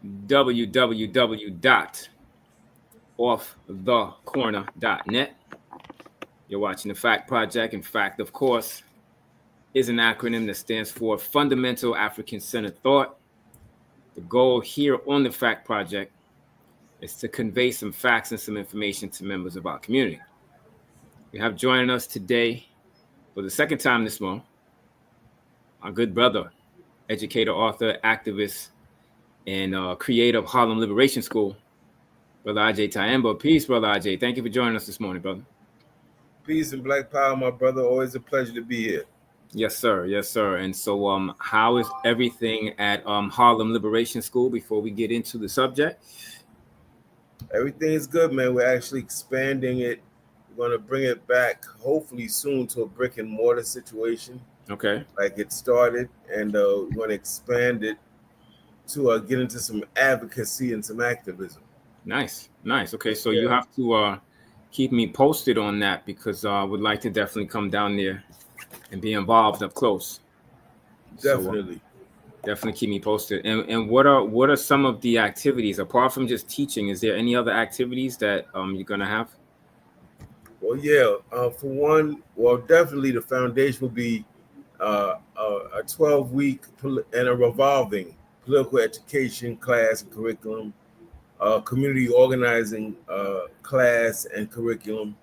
www.offthecorner.net. You're watching the Fact Project, and FACT, of course, is an acronym that stands for Fundamental African-Centered Thought. The goal here on the Fact Project is to convey some facts and some information to members of our community. We have joining us today for the second time this month, our good brother, educator, author, activist, and creator of Harlem Liberation School, Brother Ajay Tyemba. Peace, Brother Ajay. Thank you for joining us this morning, brother. Peace and black power, my brother. Always a pleasure to be here. Yes, sir. Yes, sir. And so, how is everything at Harlem Liberation School before we get into the subject? Everything is good, man. We're actually expanding it. We're going to bring it back, hopefully soon, to a brick and mortar situation. Okay. Like it started, and we're going to expand it to get into some advocacy and some activism. Nice. Okay, so you have to keep me posted on that, because I would like to definitely come down there and be involved up close. Definitely. So, definitely keep me posted. And what are some of the activities apart from just teaching? Is there any other activities that you're gonna have? Well, yeah. For one, definitely the foundation will be a 12-week and a revolving political education class and curriculum, community organizing class and curriculum,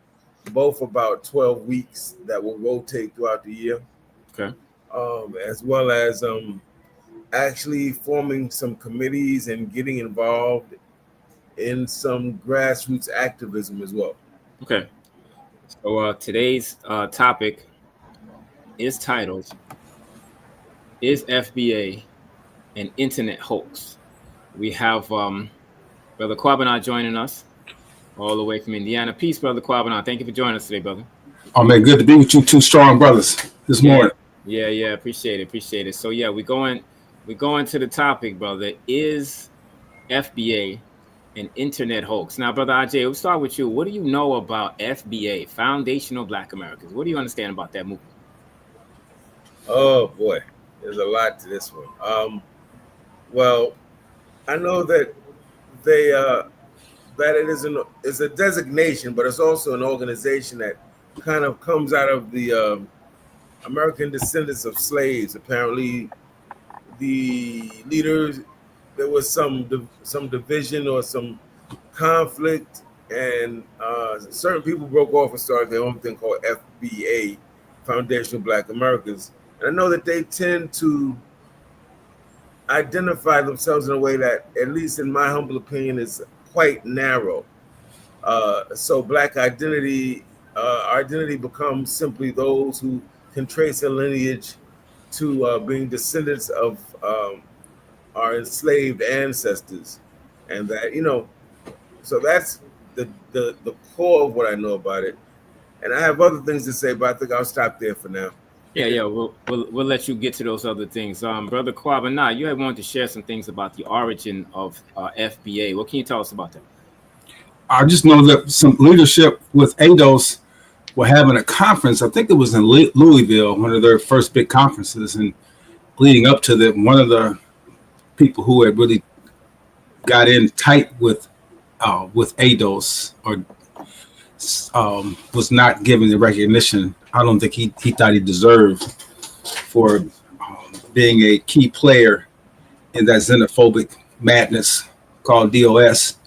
both about 12 weeks that will rotate throughout the year. Okay. As well as actually forming some committees and getting involved in some grassroots activism as well. Okay. So today's topic is titled, "Is F.B.A. an Internet Hoax?" We have Brother Kwabena joining us all the way from Indiana. Peace, Brother Kwabena. Thank you for joining us today, brother. Oh, man, good to be with you two strong brothers this morning. Yeah, appreciate it. So yeah, we're going to the topic, brother. Is F.B.A. an internet hoax? Now, Brother Ajay, we'll start with you. What do you know about F.B.A., Foundational Black Americans? What do you understand about that movement? Oh boy, there's a lot to this one. Well, I know that they that it is a designation, but it's also an organization that kind of comes out of the American descendants of slaves. Apparently, the leaders, there was some division or some conflict, and certain people broke off and started their own thing called F.B.A., Foundational Black Americans. And I know that they tend to identify themselves in a way that, at least in my humble opinion, is quite narrow. So Black identity becomes simply those who can trace a lineage to being descendants of our enslaved ancestors, and that so that's the core of what I know about it. And I have other things to say, but I think I'll stop there for now. Yeah. We'll let you get to those other things. Brother Kwabena, you had wanted to share some things about the origin of F.B.A. What can you tell us about that? I just know that some leadership with ADOS were having a conference. I think it was in Louisville, one of their first big conferences, and leading up to that, one of the people who had really got in tight with ADOS or was not given the recognition I don't think he thought he deserved for being a key player in that xenophobic madness called DOS.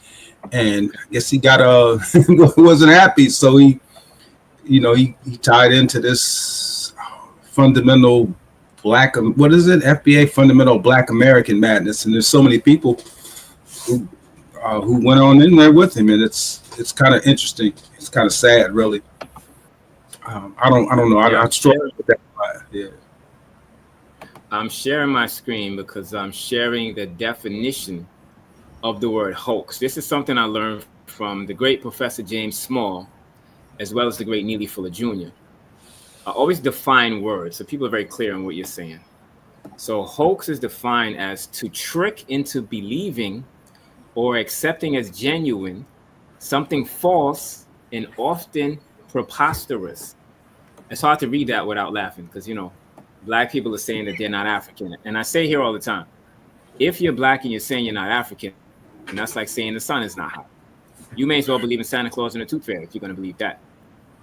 And I guess he got wasn't happy, so he tied into this fundamental Black, what is it, F.B.A., Fundamental Black American Madness. And there's so many people who went on in there with him, and it's kind of interesting. It's kind of sad, really. I don't know. I struggle with that. Yeah. I'm sharing my screen because I'm sharing the definition of the word hoax. This is something I learned from the great Professor James Small, as well as the great Neely Fuller Jr. I always define words so people are very clear on what you're saying. So hoax is defined as to trick into believing or accepting as genuine something false and often preposterous. It's hard to read that without laughing because, Black people are saying that they're not African. And I say here all the time, If you're black and you're saying you're not African, that's like saying the sun is not hot. You may as well believe in Santa Claus and the Tooth Fairy if you're going to believe that.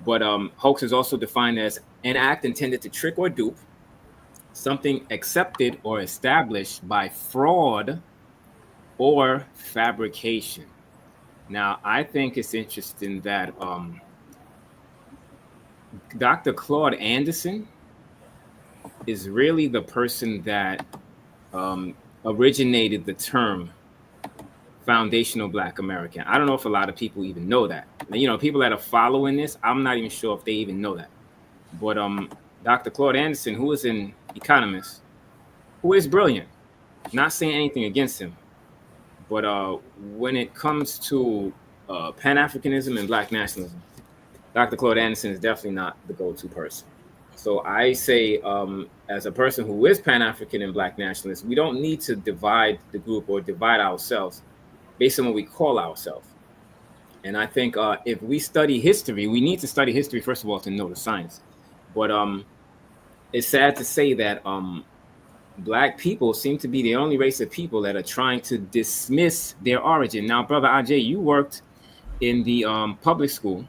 But hoax is also defined as an act intended to trick or dupe something accepted or established by fraud or fabrication. Now, I think it's interesting that Dr. Claude Anderson is really the person that originated the term foundational Black American. I don't know if a lot of people even know that. You know, people that are following this, I'm not even sure if they even know that. But Dr. Claude Anderson, who is an economist, who is brilliant, not saying anything against him, but when it comes to Pan-Africanism and Black nationalism, Dr. Claude Anderson is definitely not the go-to person. So I say, as a person who is Pan-African and Black nationalist, we don't need to divide the group or divide ourselves based on what we call ourselves. And I think if we study history, we need to study history, first of all, to know the science. But it's sad to say that Black people seem to be the only race of people that are trying to dismiss their origin. Now, Brother Ajay, you worked in the public school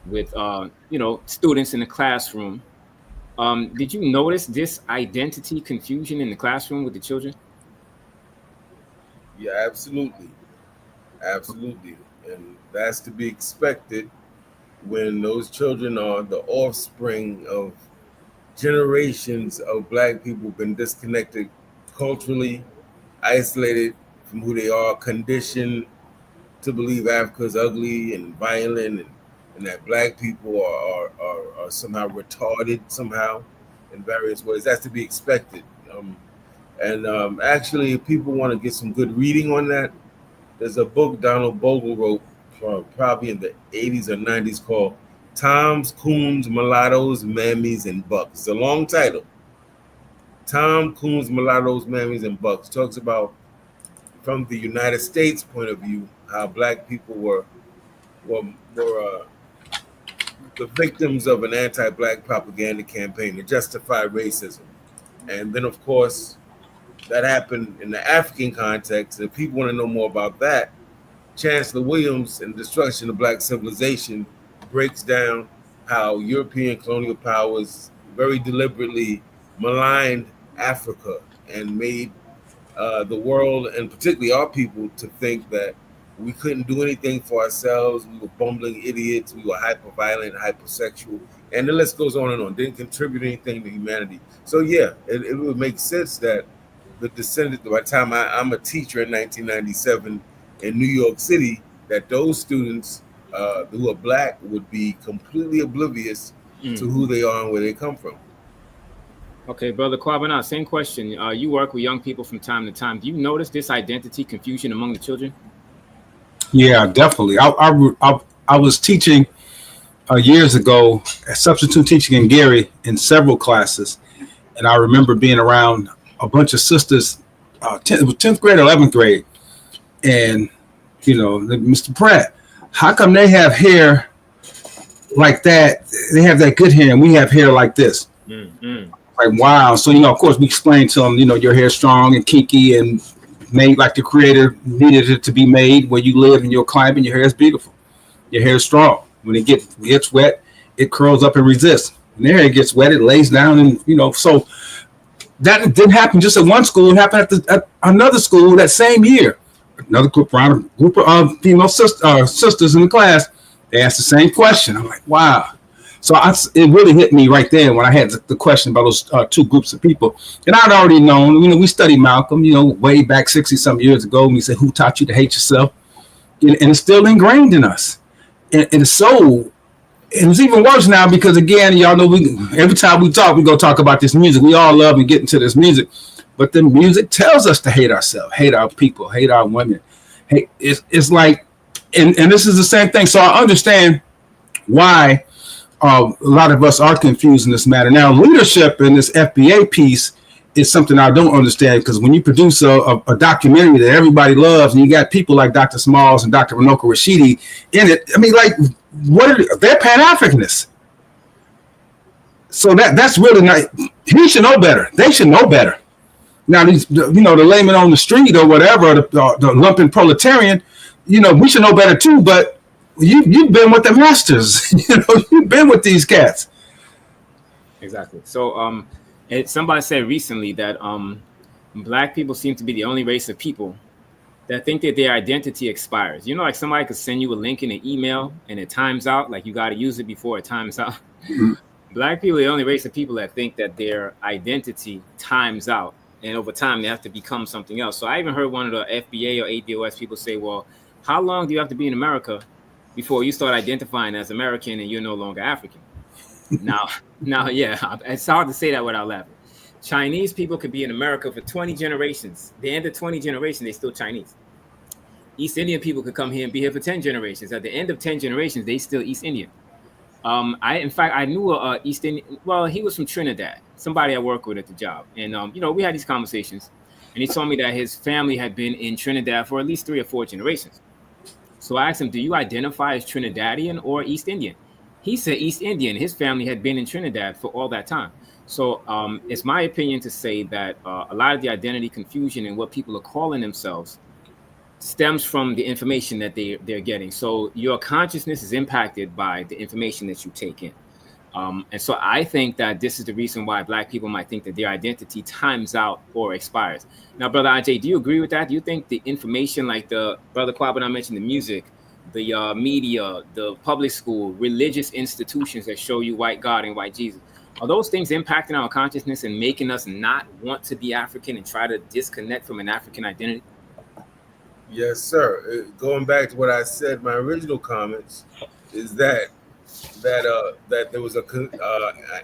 with, students in the classroom. Did you notice this identity confusion in the classroom with the children? Yeah, absolutely. Absolutely. And that's to be expected when those children are the offspring of generations of Black people been disconnected culturally, isolated from who they are, conditioned to believe Africa is ugly and violent, and that Black people are somehow retarded somehow in various ways. That's to be expected. Actually, if people want to get some good reading on that, there's a book Donald Bogle wrote probably in the 80s or 90s called Toms, Coons, Mulattoes, Mammies, and Bucks. It's a long title. Tom, Coons, Mulattoes, Mammies, and Bucks talks about, from the United States point of view, how Black people were the victims of an anti-Black propaganda campaign to justify racism. And then, of course, that happened in the African context. If people want to know more about that, Chancellor Williams and Destruction of Black Civilization breaks down how European colonial powers very deliberately maligned Africa and made the world, and particularly our people, to think that we couldn't do anything for ourselves. We were bumbling idiots. We were hyper-violent, hypersexual. And the list goes on and on. Didn't contribute anything to humanity. So, yeah, it would make sense that the descendant, by the time I'm a teacher in 1997 in New York City, that those students who are Black would be completely oblivious to who they are and where they come from. Okay, Brother Kwabena, same question. You work with young people from time to time. Do you notice this identity confusion among the children? Yeah, definitely. I was teaching years ago, substitute teaching in Gary in several classes, and I remember being around a bunch of sisters, 10th grade, 11th grade, and Mr. Pratt, how come they have hair like that? They have that good hair, and we have hair like this. Like, wow. So, of course, we explained to them, your hair is strong and kinky and made like the creator needed it to be made where you live in your climate. Your hair is beautiful. Your hair is strong. When it gets wet, it curls up and resists. When their hair gets wet, it lays down, and so that didn't happen just at one school. It happened at another school that same year. Another group of female sisters in the class. They asked the same question. I'm like, wow. So it really hit me right there when I had the question about those two groups of people. And I'd already known, we studied Malcolm, way back 60-some years ago. And we said, who taught you to hate yourself? And it's still ingrained in us. And so it was even worse now because, again, y'all know every time we talk, we go talk about this music. We all love and get into this music. But the music tells us to hate ourselves, hate our people, hate our women. Hey, it's like, and this is the same thing. So I understand why a lot of us are confused in this matter. Now, leadership in this F.B.A. piece is something I don't understand, because when you produce a documentary that everybody loves and you got people like Dr. Smalls and Dr. Ranoka Rashidi in it, I mean, like, they're Pan-Africanists. So that's really not, he should know better. They should know better. Now these, the layman on the street or whatever, the lumpen proletarian, we should know better too. But you've been with the masters. You've been with these cats. Exactly. So somebody said recently that black people seem to be the only race of people that think that their identity expires. Like somebody could send you a link in an email and it times out, like you got to use it before it times out. Mm-hmm. Black people are the only race of people that think that their identity times out, and over time they have to become something else. So I even heard one of the F.B.A. or ADOS people say, well, how long do you have to be in America before you start identifying as American and you're no longer African? Now, yeah, it's hard to say that without laughing. Chinese people could be in America for 20 generations. The end of 20 generations, they're still Chinese. East Indian people could come here and be here for 10 generations. At the end of 10 generations, they still East Indian. In fact, I knew a East Indian. Well, he was from Trinidad. Somebody I work with at the job, and we had these conversations, and he told me that his family had been in Trinidad for at least 3 or 4 generations. So I asked him, "Do you identify as Trinidadian or East Indian?" He said East Indian. His family had been in Trinidad for all that time. So it's my opinion to say that a lot of the identity confusion and what people are calling themselves stems from the information that they're getting. So your consciousness is impacted by the information that you take in. And so I think that this is the reason why black people might think that their identity times out or expires. Now, Brother Ajay, do you agree with that? Do you think the information, like the Brother Kwab and I mentioned, the music, the media, the public school, religious institutions that show you white God and white Jesus, are those things impacting our consciousness and making us not want to be African and try to disconnect from an African identity? Yes, sir. Going back to what I said, my original comments is that there was a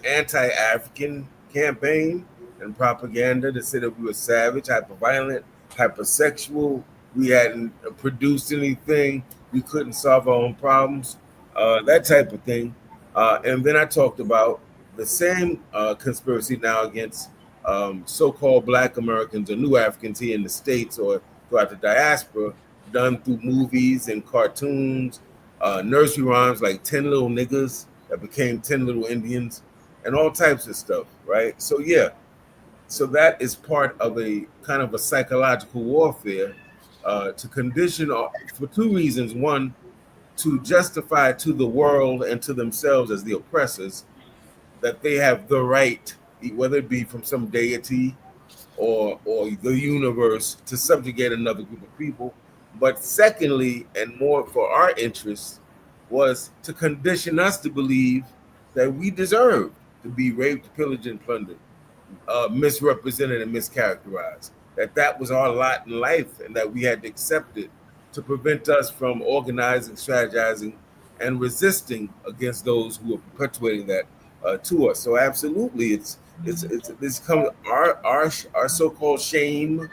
anti-African campaign and propaganda that said that we were savage, hyper-violent, hypersexual. We hadn't produced anything. We couldn't solve our own problems, that type of thing. And then I talked about the same conspiracy now against so-called Black Americans or New Africans here in the States or throughout the diaspora, done through movies and cartoons, nursery rhymes like 10 Little Niggas that became 10 Little Indians, and all types of stuff, right? So yeah, so that is part of a kind of a psychological warfare to condition for 2 reasons. One, to justify to the world and to themselves as the oppressors that they have the right, whether it be from some deity or the universe, to subjugate another group of people. But secondly, and more for our interests, was to condition us to believe that we deserve to be raped, pillaged, and plundered, misrepresented, and mischaracterized. That was our lot in life, and that we had to accept it to prevent us from organizing, strategizing, and resisting against those who are perpetuating that to us. So absolutely, it's come our so-called shame,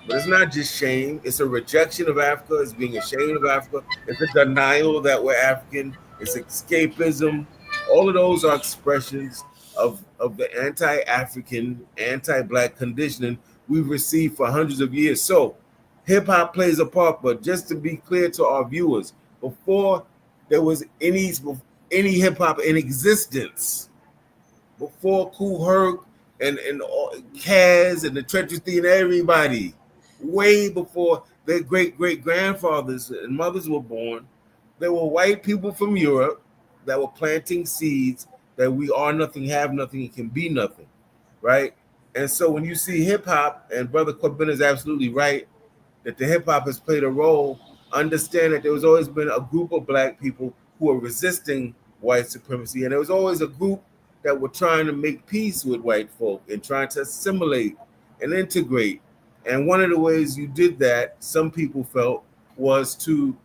but it's not just shame. It's a rejection of Africa. It's being ashamed of Africa. It's a denial that we're African. It's escapism. All of those are expressions of the anti-African, anti-Black conditioning we've received for hundreds of years. So hip hop plays a part, but just to be clear to our viewers, before there was any hip hop in existence, before Kool Herc and Kaz and the Treacherous D and everybody, way before their great grandfathers and mothers were born, there were white people from Europe that were planting seeds that we are nothing, have nothing, and can be nothing, right? And so when you see hip hop, and Brother Corbin is absolutely right, that the hip hop has played a role, understand that there was always been a group of Black people who were resisting white supremacy, and there was always a group that were trying to make peace with white folk and trying to assimilate and integrate. And one of the ways you did that, some people felt, was to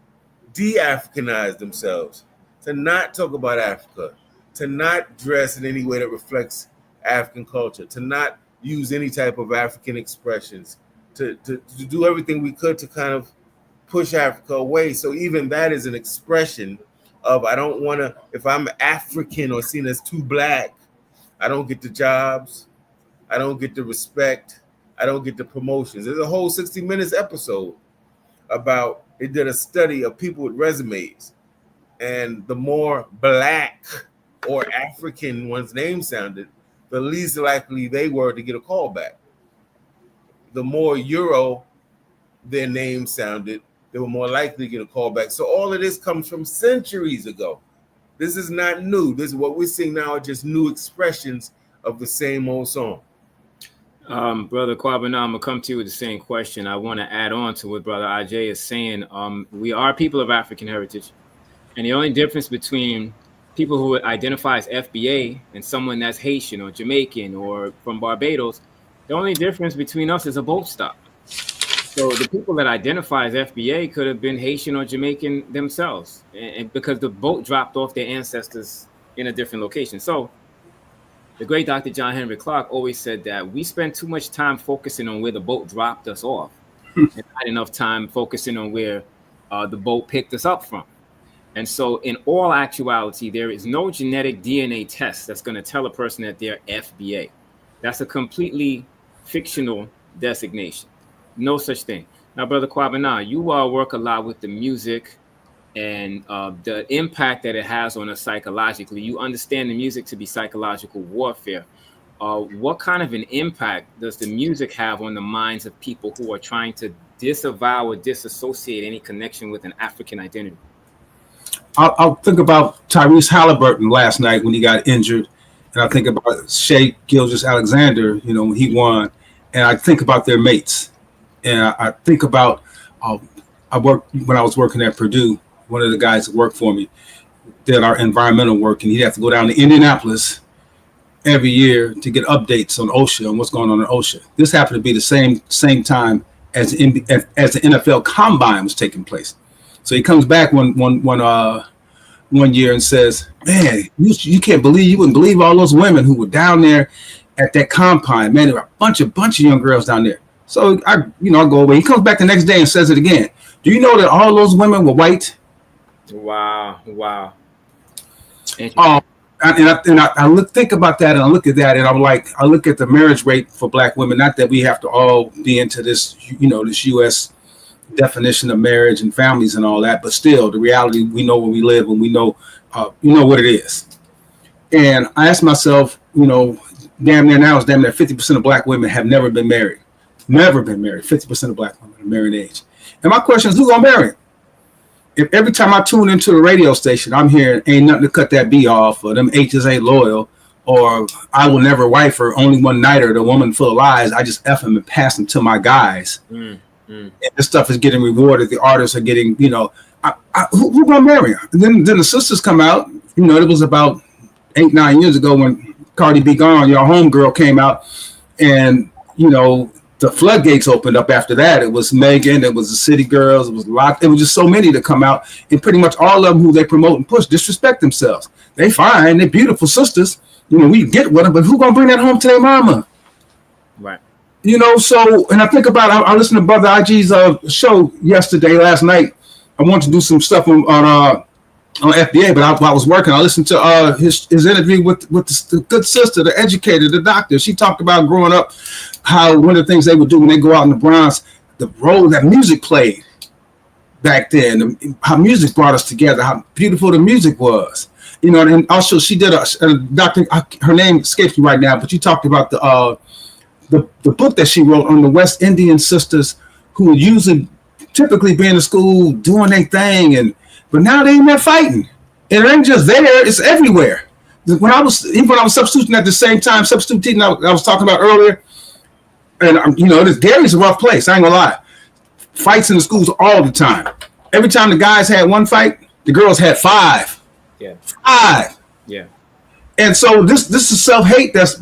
de-Africanize themselves, to not talk about Africa, to not dress in any way that reflects African culture, to not use any type of African expressions, to do everything we could to kind of push Africa away. So even that is an expression of, I don't want to, if I'm African or seen as too Black, I don't get the jobs, I don't get the respect, I don't get the promotions. There's a whole 60 Minutes episode about, they did a study of people with resumes, and the more Black or African one's name sounded, the least likely they were to get a call back. the more Euro their name sounded, they were more likely to get a call back. So all of this comes from centuries ago. This is not new. This is what we're seeing now are just new expressions of the same old song. Brother Kwabena, I'm gonna come to you with the same question. I want to add on to what Brother Ajay is saying. We are people of African heritage, and the only difference between people who identify as F.B.A. and someone that's Haitian or Jamaican or from Barbados, the only difference between us is a boat stop. So the people that identify as F.B.A. could have been Haitian or Jamaican themselves, and because the boat dropped off their ancestors in a different location. So the great Dr. John Henry Clarke always said that we spend too much time focusing on where the boat dropped us off and not enough time focusing on where the boat picked us up from. And so in all actuality, there is no genetic DNA test that's going to tell a person that they're F.B.A. That's a completely fictional designation. No such thing. Now, Brother Kwabena, you work a lot with the music and the impact that it has on us psychologically. You understand the music to be psychological warfare. What kind of an impact does the music have on the minds of people who are trying to disavow or disassociate any connection with an African identity? I'll think about Tyrese Halliburton last night when he got injured, and I think about Shea Gilgeous-Alexander, when he won, and I think about their mates, and I think about when I was working at Purdue. One of the guys that worked for me did our environmental work, and he'd have to go down to Indianapolis every year to get updates on OSHA and what's going on in OSHA. This happened to be the same time as the NFL Combine was taking place. So he comes back one year and says, "Man, you wouldn't believe all those women who were down there at that Combine. Man, there were a bunch of young girls down there." So I go away. He comes back the next day and says it again. "Do you know that all those women were white?" Wow. And I think about that, and I look at that, and I'm like, I look at the marriage rate for Black women. Not that we have to all be into this, this U.S. definition of marriage and families and all that, but still, the reality, we know where we live, and we know what it is. And I ask myself, damn near 50% of Black women have never been married. 50% of Black women are married age. And my question is, who's gonna marry them? If every time I tune into the radio station, I'm hearing ain't nothing to cut that B off, or them H's ain't loyal, or I will never wife her, only one nighter, the woman full of lies, I just F them and pass them to my guys. And this stuff is getting rewarded. The artists are getting, who gonna marry her? And then the sisters come out. It was about 8-9 years ago when Cardi B Gone, your homegirl, came out, and the floodgates opened up after that. It was Megan, it was the City Girls, it was Lock. It was just so many to come out, and pretty much all of them who they promote and push disrespect themselves. They fine, they're beautiful sisters. We get with them, but who gonna bring that home to their mama? Right. So, and I think about, I listened to Brother IG's show last night. I wanted to do some stuff on F.B.A., but while I was working, I listened to his interview with the good sister, the educator, the doctor. She talked about growing up, how one of the things they would do when they go out in the Bronx, the role that music played back then, how music brought us together, how beautiful the music was. And also she did a doctor, her name escapes me right now, but she talked about the book that she wrote on the West Indian sisters who would typically be in the school doing their thing, but now they ain't there fighting. And it ain't just there, it's everywhere. When I was substituting at the same time, substituting I was talking about earlier, and Gary's a rough place, I ain't gonna lie. Fights in the schools all the time. Every time the guys had one fight, the girls had 5. Yeah. 5. Yeah. And so this is self-hate. This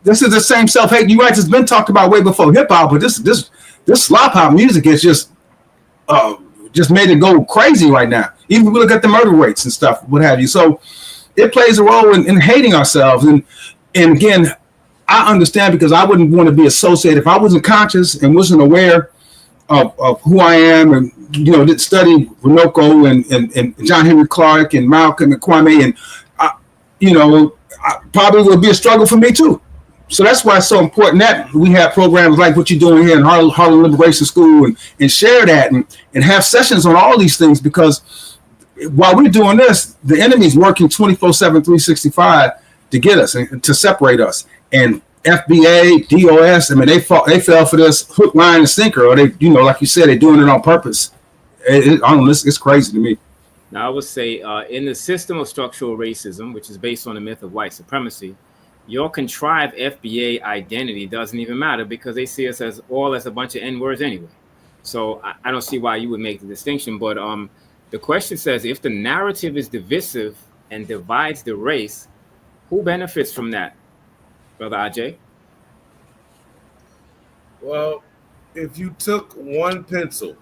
is the same self-hate you guys has been talked about way before hip-hop, but this slop hop music is just made it go crazy right now. Even if we look at the murder rates and stuff, what have you. So it plays a role in hating ourselves. And again, I understand, because I wouldn't want to be associated if I wasn't conscious and wasn't aware of who I am, and did study Runoko and John Henry Clarke and Malcolm and Kwame, and I probably would be a struggle for me too. So that's why it's so important that we have programs like what you're doing here in Harlem Liberation School, and share that and have sessions on all these things, because while we're doing this, the enemy's working 24/7, 365 to get us and to separate us. And F.B.A., DOS. I mean, they fell for this hook, line, and sinker, or they, like you said, they're doing it on purpose. I don't know. It's crazy to me. Now, I would say in the system of structural racism, which is based on the myth of white supremacy, your contrived FBA identity doesn't even matter because they see us as all as a bunch of N words anyway. So I don't see why you would make the distinction. But the question says if the narrative is divisive and divides the race, who benefits from that, Brother Ajay? Well, if you took one pencil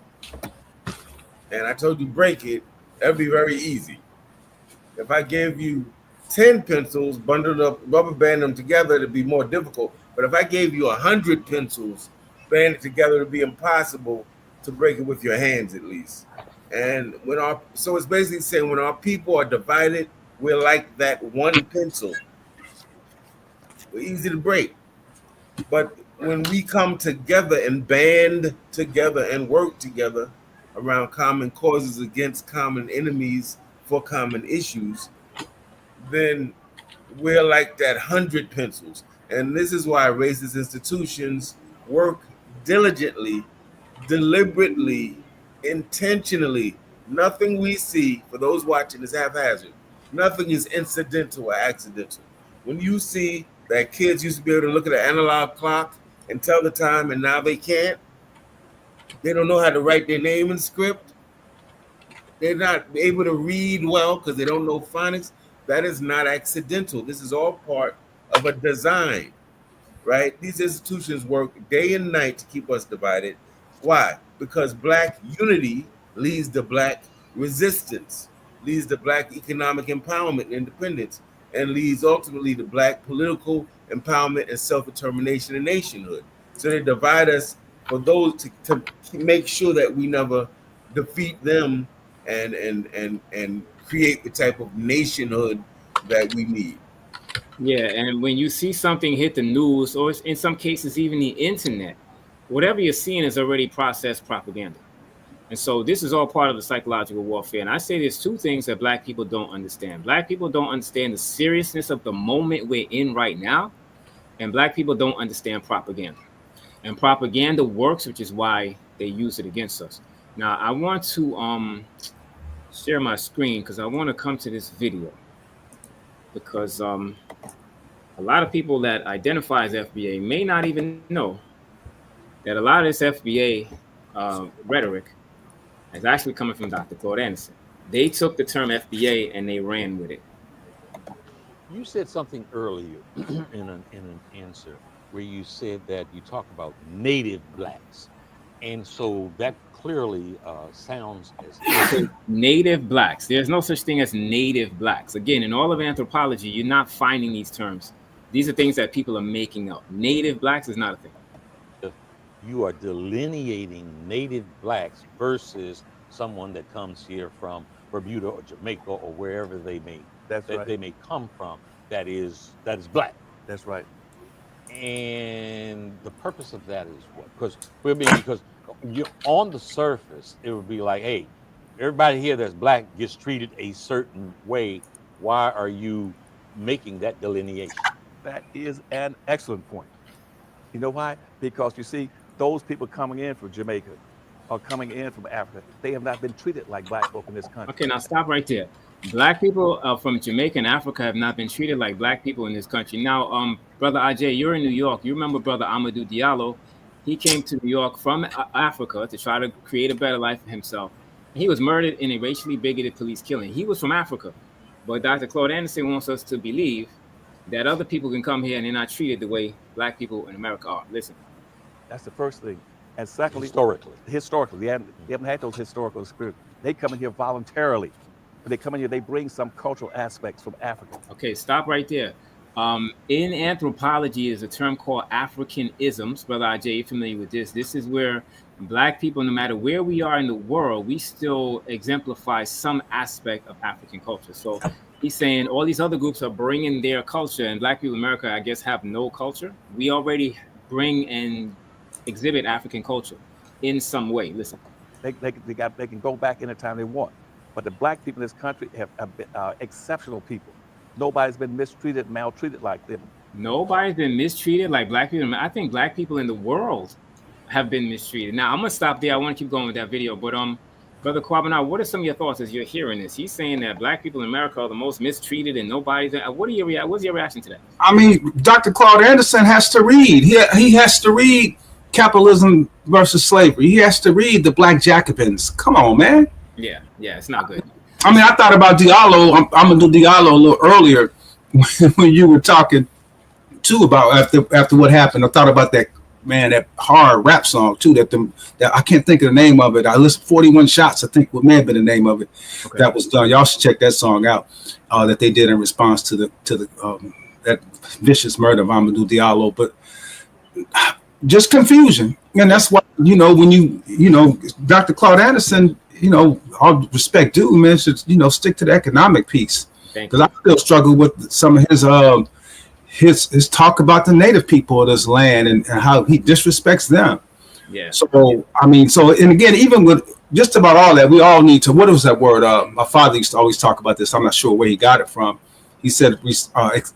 and I told you break it, that'd be very easy. If I gave you 10 pencils, bundled up, rubber band them together, it'd be more difficult. But if I gave you 100 pencils, banded together, it'd be impossible to break it with your hands at least. And so it's basically saying when our people are divided, we're like that one pencil. We're easy to break. But when we come together and band together and work together around common causes against common enemies for common issues, then we're like that 100 pencils. And this is why racist institutions work diligently, deliberately, intentionally. Nothing we see, for those watching, is haphazard. Nothing is incidental or accidental. When you see that kids used to be able to look at an analog clock and tell the time and now they can't, they don't know how to write their name in script, they're not able to read well because they don't know phonics, that is not accidental. This is all part of a design, right? These institutions work day and night to keep us divided. Why? Because Black unity leads to Black resistance, leads to Black economic empowerment and independence, and leads ultimately to Black political empowerment and self-determination and nationhood. So they divide us for those to make sure that we never defeat them and create the type of nationhood that we need. Yeah, and when you see something hit the news, or in some cases even the internet, whatever you're seeing is already processed propaganda. And so this is all part of the psychological warfare. And I say there's two things that Black people don't understand. Black people don't understand the seriousness of the moment we're in right now, and Black people don't understand propaganda. And propaganda works, which is why they use it against us. Now, I want to share my screen because I want to come to this video because a lot of people that identify as FBA may not even know that a lot of this FBA rhetoric is actually coming from Dr. Claude Anderson. They took the term FBA and they ran with it. You said something earlier in an answer where you said that you talk about native Blacks. And so that clearly sounds as Native Blacks. There's no such thing as native Blacks. Again, in all of anthropology, you're not finding these terms. These are things that people are making up. Native Blacks is not a thing. you are delineating native Blacks versus someone that comes here from Bermuda or Jamaica or wherever they may they may come from that is Black. That's right. And the purpose of that is what? Because you on the surface, it would be like, hey, everybody here that's Black gets treated a certain way. Why are you making that delineation? That is an excellent point. You know why? Because you see, those people coming in from Jamaica or coming in from Africa, they have not been treated like Black folk in this country. Okay, now stop right there. Black people from Jamaica and Africa have not been treated like Black people in this country. Now, Brother Ajay, you're in New York. You remember Brother Amadou Diallo? He came to New York from Africa to try to create a better life for himself. And he was murdered in a racially bigoted police killing. He was from Africa. But Dr. Claude Anderson wants us to believe that other people can come here and they're not treated the way Black people in America are. Listen. That's the first thing. And secondly, historically, they haven't had those historical experiences. They come in here voluntarily. When they come in here, they bring some cultural aspects from Africa. Okay, stop right there. In anthropology is a term called Africanisms. Brother Ajay, you familiar with this? This is where Black people, no matter where we are in the world, we still exemplify some aspect of African culture. So he's saying all these other groups are bringing their culture, and Black people in America, I guess, have no culture. We already bring and exhibit African culture in some way. Listen. They can go back anytime they want. But the Black people in this country have been exceptional people. Nobody's been mistreated, maltreated like them. Nobody's been mistreated like black people. I think black people in the world have been mistreated. Now I'm gonna stop there. I want to keep going with that video, but Brother Kwabena, what are some of your thoughts as you're hearing this? He's saying that black people in America are the most mistreated, and nobody's. What's your reaction to that? I mean, Dr. Claude Anderson has to read. He has to read Capitalism versus Slavery. He has to read the Black Jacobins. Come on, man. Yeah, it's not good. I mean, I thought about Diallo. I'm gonna do Diallo a little earlier when you were talking too about after what happened. I thought about that hard rap song too. That I can't think of the name of it. I listened 41 Shots. I think what may have been the name of it. Okay. That was done. Y'all should check that song out. That they did in response to the that vicious murder of Amadou Diallo. But just confusion, and that's why when Dr. Claude Anderson. All respect due, man, should stick to the economic piece, because I still struggle with some of his talk about the native people of this land and how he disrespects them. Yeah. So I mean, and again, even with just about all that, we all need to. What was that word? My father used to always talk about this. I'm not sure where he got it from. He said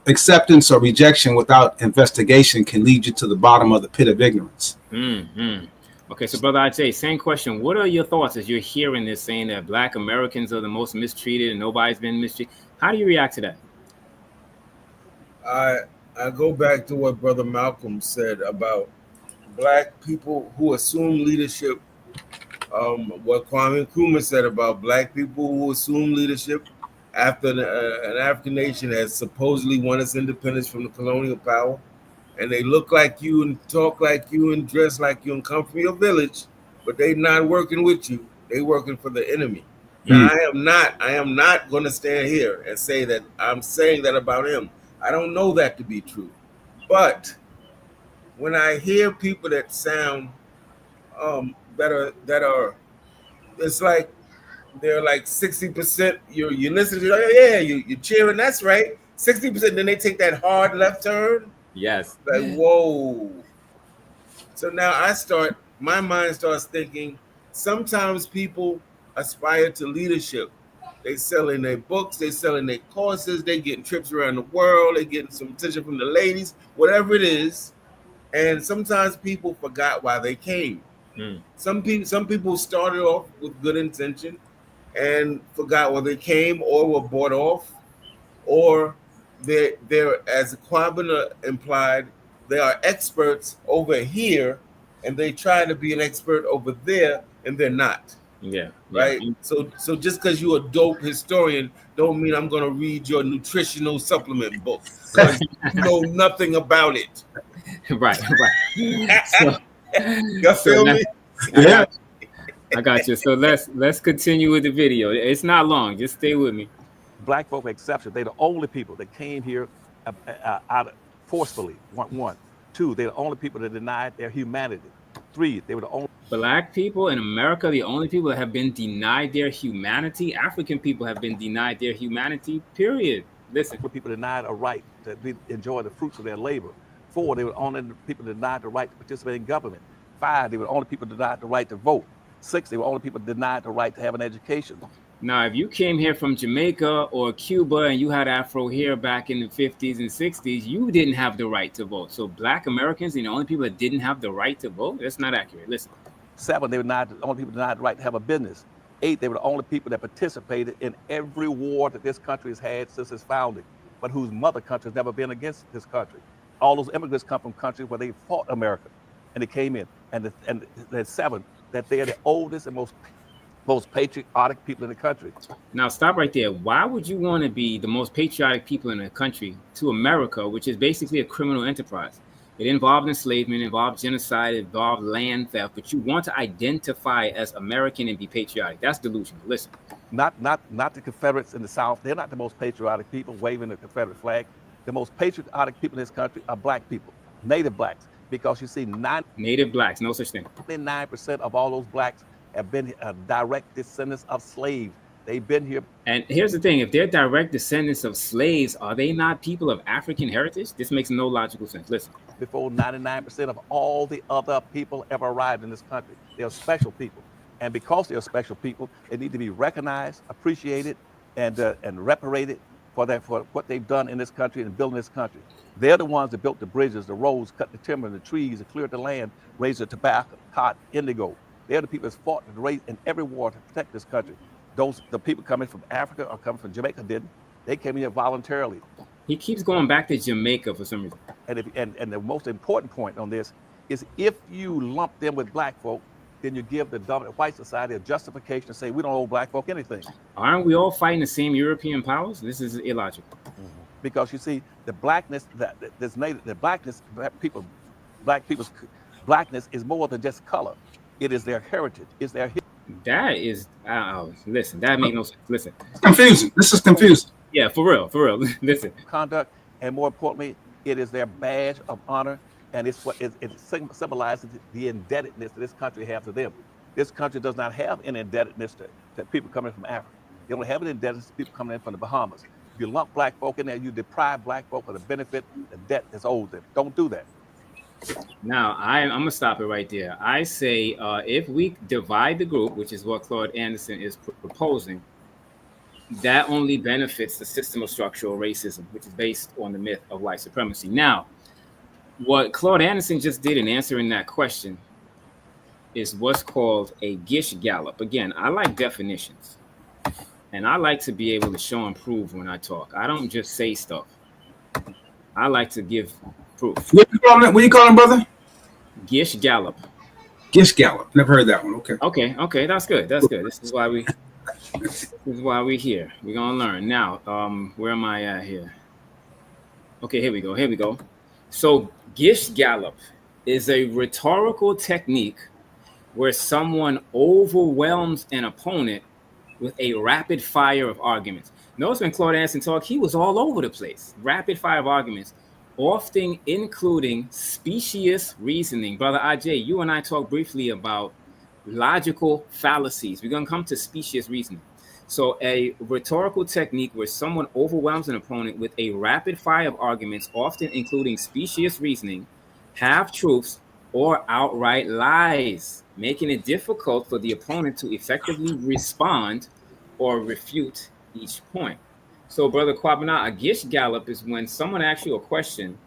acceptance or rejection without investigation can lead you to the bottom of the pit of ignorance. Mm-hmm. Okay, so Brother Ajay, same question. What are your thoughts as you're hearing this saying that black Americans are the most mistreated and nobody's been mistreated? How do you react to that? I go back to what Brother Malcolm said about black people who assume leadership. What Kwame Nkrumah said about black people who assume leadership after an African nation has supposedly won its independence from the colonial power. And they look like you and talk like you and dress like you and come from your village, but they not working with you. They working for the enemy. Now, I am not going to stand here and say that I'm saying that about him. I don't know that to be true. But when I hear people that sound that are it's like they're like 60%. You listen to, oh yeah, you're cheering. That's right. 60%. Then they take that hard left turn. Yes. Like, whoa. So now my mind starts thinking, sometimes people aspire to leadership. They selling their books, they selling their courses, they getting trips around the world, they getting some attention from the ladies, whatever it is. And sometimes people forgot why they came. Some people started off with good intention and forgot why they came, or were bought off, or they're, as Kwabena implied, they are experts over here and they try to be an expert over there and they're not. Yeah. Right. So just because you're a dope historian don't mean I'm gonna read your nutritional supplement book because you know nothing about it. Right. So, you feel me? Yeah. I got you. So let's continue with the video. It's not long. Just stay with me. Black folk exception. They're the only people that came here out forcefully. One. Two, they're the only people that denied their humanity. Three, they were the only black people in America, the only people that have been denied their humanity. African people have been denied their humanity, period. Listen. People denied a right to enjoy the fruits of their labor. Four, they were the only people denied the right to participate in government. Five, they were the only people denied the right to vote. Six, they were only people denied the right to have an education. Now, if you came here from Jamaica or Cuba and you had Afro hair back in the 50s and 60s, you didn't have the right to vote. So black Americans are the only people that didn't have the right to vote? That's not accurate. Listen. Seven, they were the only people denied the right to have a business. Eight, they were the only people that participated in every war that this country has had since its founding, but whose mother country has never been against this country. All those immigrants come from countries where they fought America and they came in. And the seven, that they are the oldest and most patriotic people in the country. Now, stop right there. Why would you want to be the most patriotic people in the country to America, which is basically a criminal enterprise? It involved enslavement, it involved genocide, it involved land theft, but you want to identify as American and be patriotic. That's delusional. Listen. Not the Confederates in the South. They're not the most patriotic people waving the Confederate flag. The most patriotic people in this country are black people, native blacks, because you see native blacks, no such thing. 99% of all those blacks have been direct descendants of slaves. They've been here. And here's the thing, if they're direct descendants of slaves, are they not people of African heritage? This makes no logical sense. Listen. Before 99% of all the other people ever arrived in this country. They're special people. And because they're special people, they need to be recognized, appreciated, and reparated, for what they've done in this country and building this country. They're the ones that built the bridges, the roads, cut the timber and the trees, and cleared the land, raised the tobacco, cotton, indigo. They're the people that fought and raised in every war to protect this country. The people coming from Africa or coming from Jamaica didn't. They came here voluntarily. He keeps going back to Jamaica for some reason. And the most important point on this is if you lump them with black folk, then you give the dominant white society a justification to say we don't owe black folk anything. Aren't we all fighting the same European powers? This is illogical. Because you see, the blackness that's native, the blackness, black people's blackness is more than just color. It is their heritage. It's their history. That is, listen, that makes no sense. Listen. It's confusing. This is confusing. Yeah, for real. Listen. Conduct, and more importantly, it is their badge of honor, and it's what it symbolizes the indebtedness that this country has to them. This country does not have an indebtedness to people coming from Africa. They don't have an indebtedness to people coming in from the Bahamas. If you lump black folk in there, you deprive black folk of the benefit, the debt that's owed them. Don't do that. Now, I'm going to stop it right there. I say if we divide the group, which is what Claude Anderson is proposing, that only benefits the system of structural racism, which is based on the myth of white supremacy. Now, what Claude Anderson just did in answering that question is what's called a Gish Gallop. Again, I like definitions, and I like to be able to show and prove when I talk. I don't just say stuff. I like to give proof. What you call him, brother? Gish Gallop. Gish Gallop. Never heard that one. Okay. That's good. This is why we're here. We're gonna learn. Now, where am I at here? Okay, here we go. So Gish Gallop is a rhetorical technique where someone overwhelms an opponent with a rapid fire of arguments. Notice when Claude Anderson talked, he was all over the place. Rapid fire of arguments, often including specious reasoning. Brother Ajay, you and I talked briefly about logical fallacies. We're going to come to specious reasoning. So a rhetorical technique where someone overwhelms an opponent with a rapid fire of arguments, often including specious reasoning, half-truths, or outright lies, making it difficult for the opponent to effectively respond or refute each point. So, Brother Kwabena, a Gish Gallop is when someone asks you a question,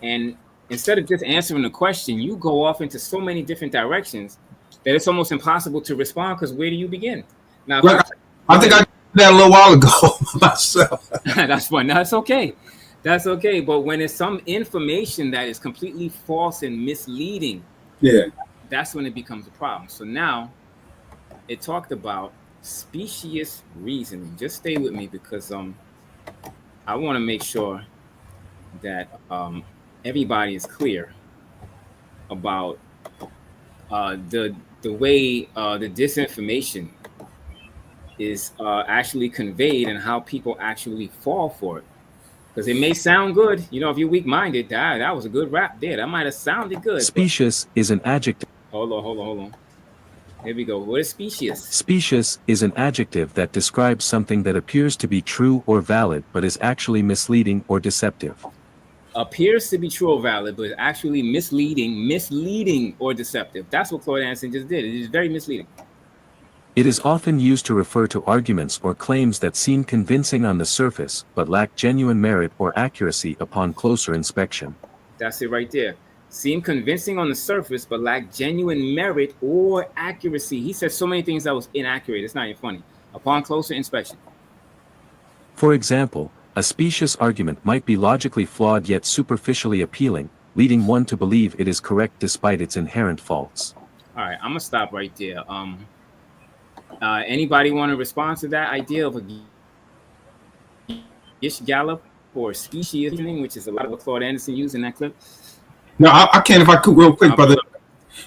and instead of just answering the question, you go off into so many different directions that it's almost impossible to respond, because where do you begin? Now, I think I did that a little while ago myself. That's fine. That's okay. That's okay. But when it's some information that is completely false and misleading, that's when it becomes a problem. So now it talked about specious reasoning. Just stay with me, because I want to make sure that everybody is clear about the way the disinformation is actually conveyed and how people actually fall for it. Because it may sound good, you know, if you're weak-minded, that was a good rap there. That might have sounded good. Specious is an adjective. Hold on. Here we go. What is specious? Specious is an adjective that describes something that appears to be true or valid, but is actually misleading or deceptive. Appears to be true or valid, but is actually misleading or deceptive. That's what Claude Anderson just did. It is very misleading. It is often used to refer to arguments or claims that seem convincing on the surface, but lack genuine merit or accuracy upon closer inspection. That's it right there. Seem convincing on the surface, but lack genuine merit or accuracy. He said so many things that was inaccurate. It's not even funny. Upon closer inspection. For example, a specious argument might be logically flawed yet superficially appealing, leading one to believe it is correct despite its inherent faults. All right, I'm gonna stop right there. Anybody want to respond to that idea of a Gish Gallop or specious reasoning, which is a lot of what Claude Anderson used in that clip? No, I can if I could real quick, brother.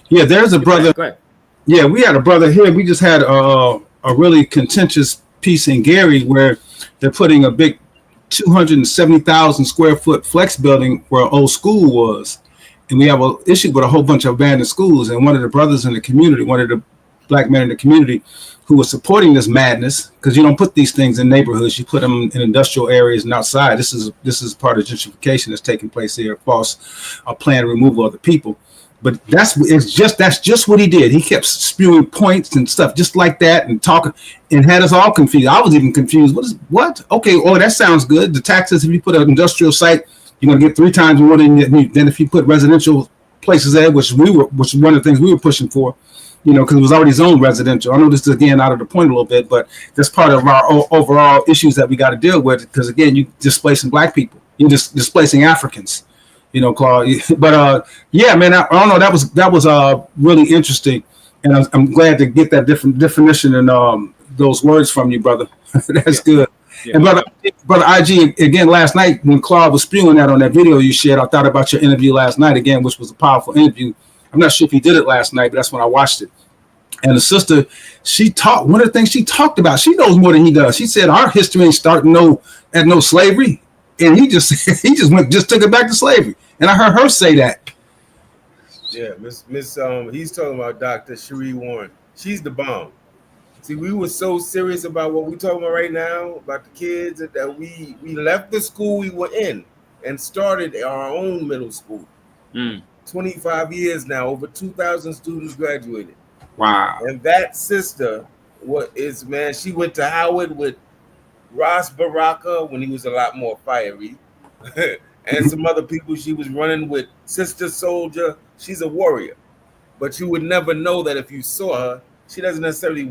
Yeah, there's a brother. Go ahead. Yeah, we had a brother here. We just had a really contentious piece in Gary where they're putting a big 270,000 square foot flex building where an old school was. And we have an issue with a whole bunch of abandoned schools. And one of the brothers in the community, one of the black men in the community who was supporting this madness, because you don't put these things in neighborhoods, you put them in industrial areas and outside. This is part of gentrification that's taking place here, false planned removal of the people. But that's just what he did. He kept spewing points and stuff just like that and talking and had us all confused. I was even confused. What? Okay, oh, that sounds good. The taxes, if you put an industrial site, you're gonna get 3 times more than if you put residential places there, which is one of the things we were pushing for. Because it was already zoned residential. I know this is again out of the point a little bit, but that's part of our overall issues that we got to deal with. Because again, you displacing black people, you're just displacing Africans. Claude. But yeah, man, I don't know. That was really interesting, and I'm glad to get that different definition and those words from you, brother. That's good. Yeah. And brother IG, again, last night when Claude was spewing that on that video you shared, I thought about your interview last night again, which was a powerful interview. I'm not sure if he did it last night, but that's when I watched it. And the sister, one of the things she talked about, she knows more than he does. She said our history ain't starting at no slavery. And he just took it back to slavery. And I heard her say that. Yeah, Miss he's talking about Dr. Cherie Warren. She's the bomb. See, we were so serious about what we're talking about right now, about the kids, that we left the school we were in and started our own middle school. 25 years now, over 2,000 students graduated. Wow. And that sister, she went to Howard with Ross Baraka when he was a lot more fiery. And some other people she was running with. Sister Soldier, she's a warrior. But you would never know that if you saw her. She doesn't necessarily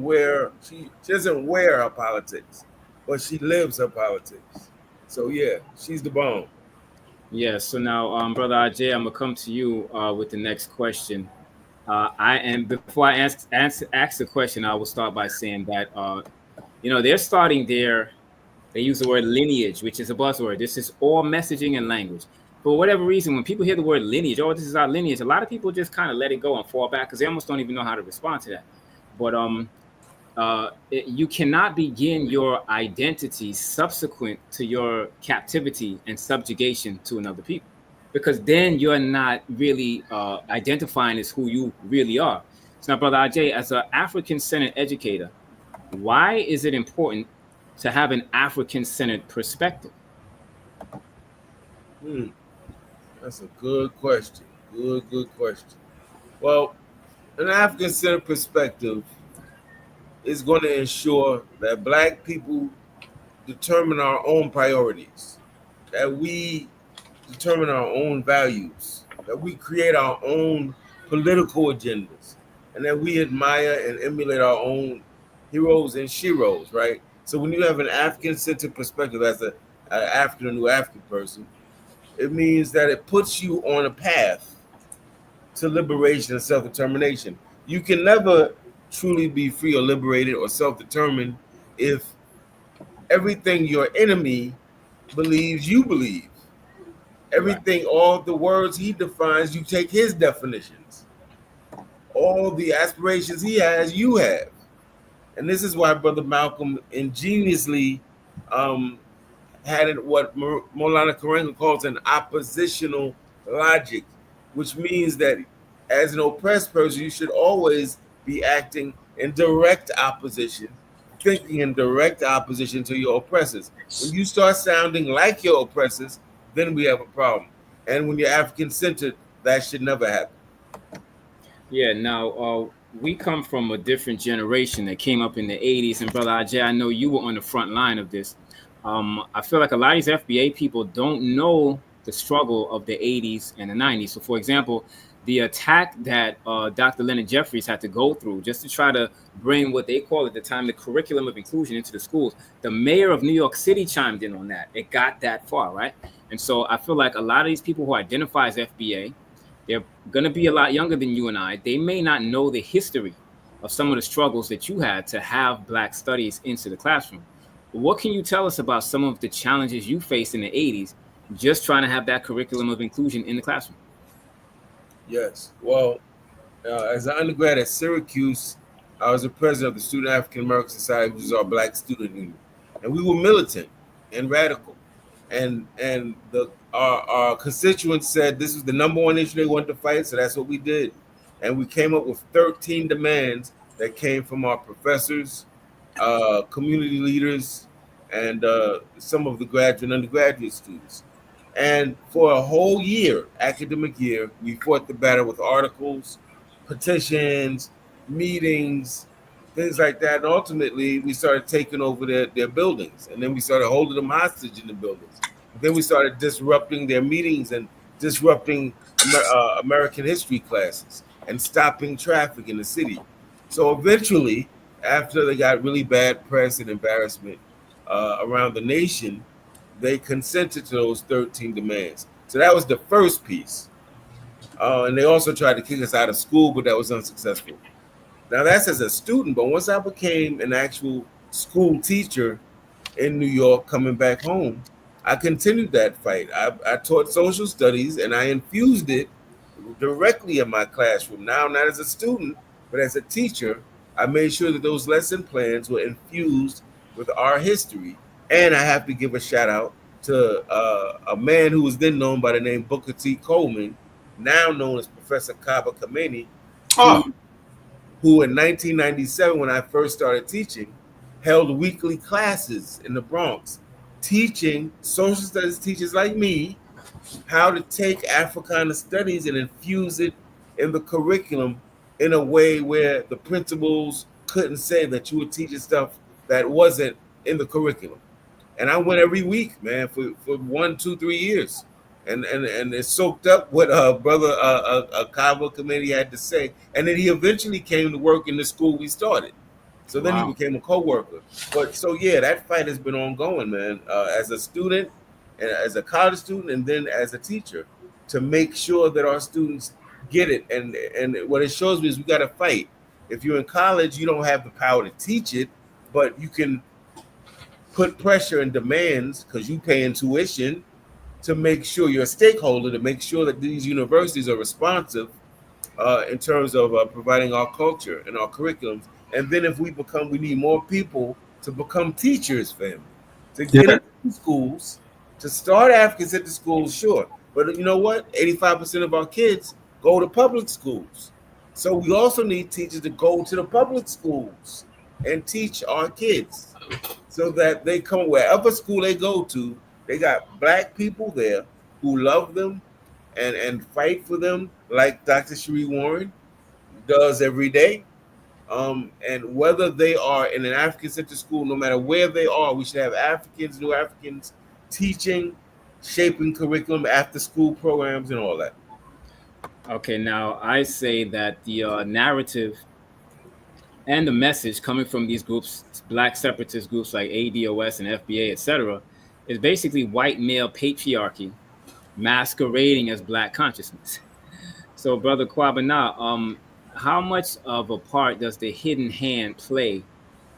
she doesn't wear her politics, but she lives her politics. So yeah, she's the bomb. Yeah, so now, Brother Ajay, I'm gonna come to you with the next question. Before I ask the question, I will start by saying that they're starting they use the word lineage, which is a buzzword. This is all messaging and language. For whatever reason, when people hear the word lineage, oh, this is our lineage, a lot of people just kind of let it go and fall back because they almost don't even know how to respond to that. But you cannot begin your identity subsequent to your captivity and subjugation to another people, because then you're not really identifying as who you really are. So now, Brother Ajay, as an African-centered educator, why is it important to have an African-centered perspective? That's a good question. Good question. Well, an African-centered perspective is going to ensure that Black people determine our own priorities, that we determine our own values, that we create our own political agendas, and that we admire and emulate our own heroes and sheroes, right? So when you have an African-centered perspective as an African or New African person, it means that it puts you on a path to liberation and self-determination. You can never truly be free or liberated or self-determined if everything your enemy believes you believe. Everything, all the words he defines, you take his definitions. All the aspirations he has, you have. And this is why Brother Malcolm ingeniously had it what Maulana Karenga calls an oppositional logic, which means that as an oppressed person, you should always be acting in direct opposition, thinking in direct opposition to your oppressors. When you start sounding like your oppressors, then we have a problem. And when you're African-centered, that should never happen. Yeah, now we come from a different generation that came up in the 80s. And Brother Ajay, I know you were on the front line of this. I feel like a lot of these F.B.A. people don't know the struggle of the 80s and the 90s. So, for example, the attack that Dr. Leonard Jeffries had to go through just to try to bring what they call at the time the curriculum of inclusion into the schools. The mayor of New York City chimed in on that. It got that far, right? And so I feel like a lot of these people who identify as F.B.A., they're going to be a lot younger than you and I. They may not know the history of some of the struggles that you had to have Black studies into the classroom. What can you tell us about some of the challenges you faced in the 80s just trying to have that curriculum of inclusion in the classroom? Yes. Well, as an undergrad at Syracuse, I was the president of the Student African American Society, which is our Black student union. And we were militant and radical. And our constituents said this was the number one issue they wanted to fight, so that's what we did. And we came up with 13 demands that came from our professors, community leaders, and some of the graduate and undergraduate students. And for a whole year, academic year, we fought the battle with articles, petitions, meetings, things like that. And ultimately, we started taking over their buildings. And then we started holding them hostage in the buildings. And then we started disrupting their meetings and disrupting American history classes and stopping traffic in the city. So eventually, after they got really bad press and embarrassment around the nation, they consented to those 13 demands. So that was the first piece. And they also tried to kick us out of school, but that was unsuccessful. Now that's as a student, but once I became an actual school teacher in New York, coming back home, I continued that fight. I taught social studies and I infused it directly in my classroom. Now, not as a student, but as a teacher, I made sure that those lesson plans were infused with our history. And I have to give a shout out to a man who was then known by the name Booker T. Coleman, now known as Professor Kaba Kameni, Oh, who in 1997, when I first started teaching, held weekly classes in the Bronx, teaching social studies teachers like me how to take Africana studies and infuse it in the curriculum in a way where the principals couldn't say that you were teaching stuff that wasn't in the curriculum. And I went every week, man, for 1, 2, 3 years, and it soaked up what brother Kava committee had to say, and then he eventually came to work in the school we started. So then he Wow. became a co-worker. But so yeah, that fight has been ongoing, man. As a student, and as a college student, and then as a teacher, to make sure that our students get it. And what it shows me is we got to fight. If you're in college, you don't have the power to teach it, but you can put pressure and demands because you pay tuition to make sure you're a stakeholder to make sure that these universities are responsive in terms of providing our culture and our curriculums. And then if we need more people to become teachers, family, to get yeah. into schools, to start African Center schools, sure. But you know what? 85% of our kids go to public schools. So we also need teachers to go to the public schools and teach our kids so that they come wherever school they go to, they got black people there who love them and fight for them like Dr. Sheree Warren does every day. And whether they are in an African Center school, no matter where they are, we should have Africans, new Africans teaching, shaping curriculum, after school programs, and all that. Okay, now I say that the narrative and the message coming from these groups, black separatist groups like ADOS and FBA, etc., is basically white male patriarchy masquerading as black consciousness. So, Brother Kwabena, how much of a part does the hidden hand play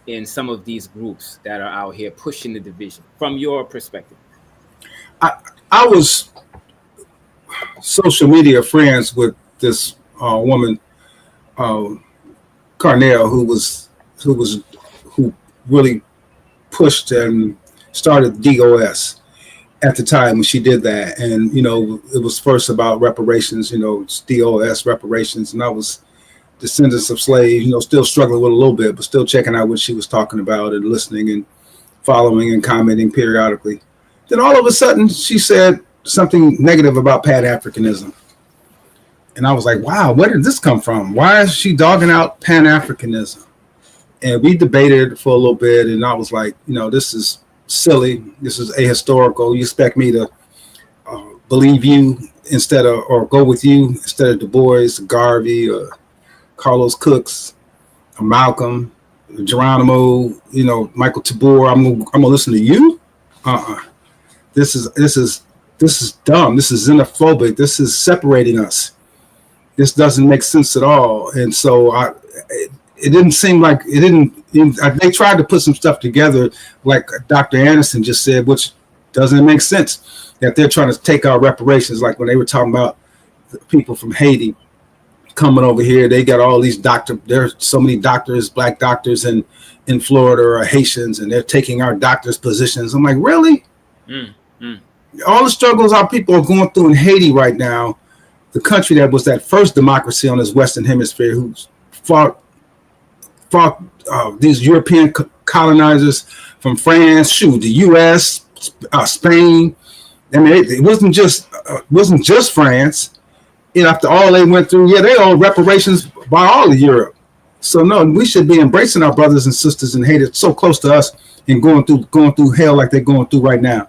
in some of these groups that are out here pushing the division from your perspective? I was social media friends with this woman, Carnell, who really pushed and started DOS at the time when she did that. And it was first about reparations, it's DOS reparations, and I was descendants of slaves, still struggling with a little bit, but still checking out what she was talking about and listening and following and commenting periodically. Then all of a sudden she said something negative about Pan-Africanism. And I was like, wow, where did this come from? Why is she dogging out Pan-Africanism? And we debated for a little bit, and I was like, this is silly. This is ahistorical. You expect me to believe you or go with you instead of Du Bois, Garvey, or Carlos Cooks, or Malcolm, Geronimo, Michael Tabor. I'm gonna listen to you? This is dumb. This is xenophobic. This is separating us. This doesn't make sense at all. And so it didn't seem like they tried to put some stuff together, like Dr. Anderson just said, which doesn't make sense, that they're trying to take our reparations. Like when they were talking about the people from Haiti coming over here, they got all these there's so many doctors, black doctors in Florida are Haitians, and they're taking our doctors' positions. I'm like, really? All the struggles our people are going through in Haiti right now, the country that was that first democracy on this Western Hemisphere, who's fought these European colonizers from France, the U.S., Spain, I mean, it wasn't just France. You know, after all they went through, yeah, they owe reparations by all of Europe. So no, we should be embracing our brothers and sisters in Haiti so close to us and going through hell like they're going through right now.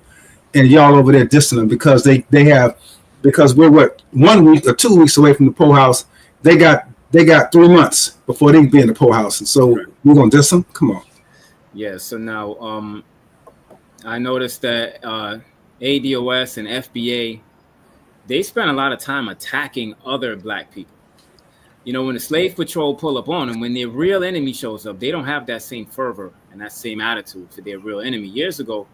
And y'all over there dissing them because they have, because we're what, 1 week or 2 weeks away from the poorhouse. They got 3 months before they can be in the poorhouse. And so we're gonna diss them? Come on. Yeah. So now I noticed that ADOS and FBA, they spend a lot of time attacking other black people. You know, when the slave patrol pull up on them, when their real enemy shows up, they don't have that same fervor and that same attitude for their real enemy. Years ago,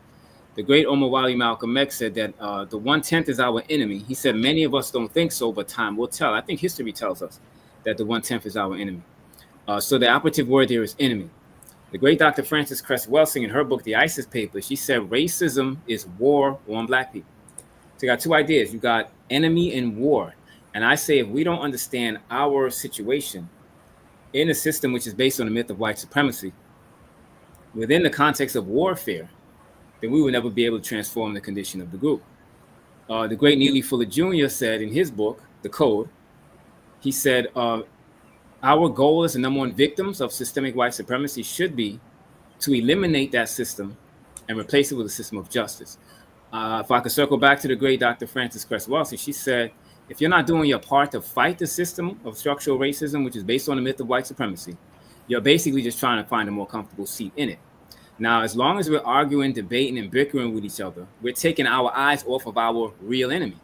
the great Omawali Malcolm X said that the 1/10 is our enemy. He said many of us don't think so, but time will tell. I think history tells us that the 1/10 is our enemy. So the operative word there is enemy. The great Dr. Frances Cress Welsing, in her book, The ISIS Papers, she said racism is war on black people. So you got two ideas. You got enemy and war. And I say if we don't understand our situation in a system which is based on the myth of white supremacy, within the context of warfare, then we will never be able to transform the condition of the group. The great Neely Fuller Jr. said in his book, The Code, he said, our goal as the number one victims of systemic white supremacy should be to eliminate that system and replace it with a system of justice. If I could circle back to the great Dr. Frances Cress Welsing, she said, if you're not doing your part to fight the system of structural racism, which is based on the myth of white supremacy, you're basically just trying to find a more comfortable seat in it. Now, as long as we're arguing, debating, and bickering with each other, we're taking our eyes off of our real enemy.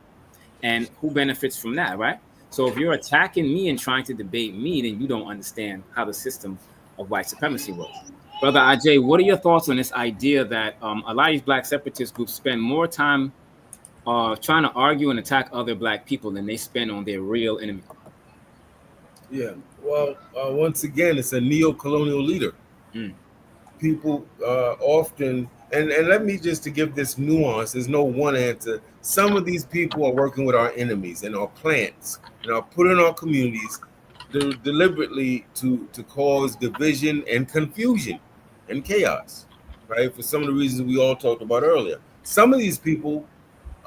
And who benefits from that, right? So if you're attacking me and trying to debate me, then you don't understand how the system of white supremacy works. Brother Ajay, what are your thoughts on this idea that a lot of these black separatist groups spend more time trying to argue and attack other black people than they spend on their real enemy? Yeah. Well, once again, it's a neo-colonial leader. People often, and let me just to give this nuance, there's no one answer. Some of these people are working with our enemies and our plants and are put in our communities deliberately to cause division and confusion and chaos, right? For some of the reasons we all talked about earlier. Some of these people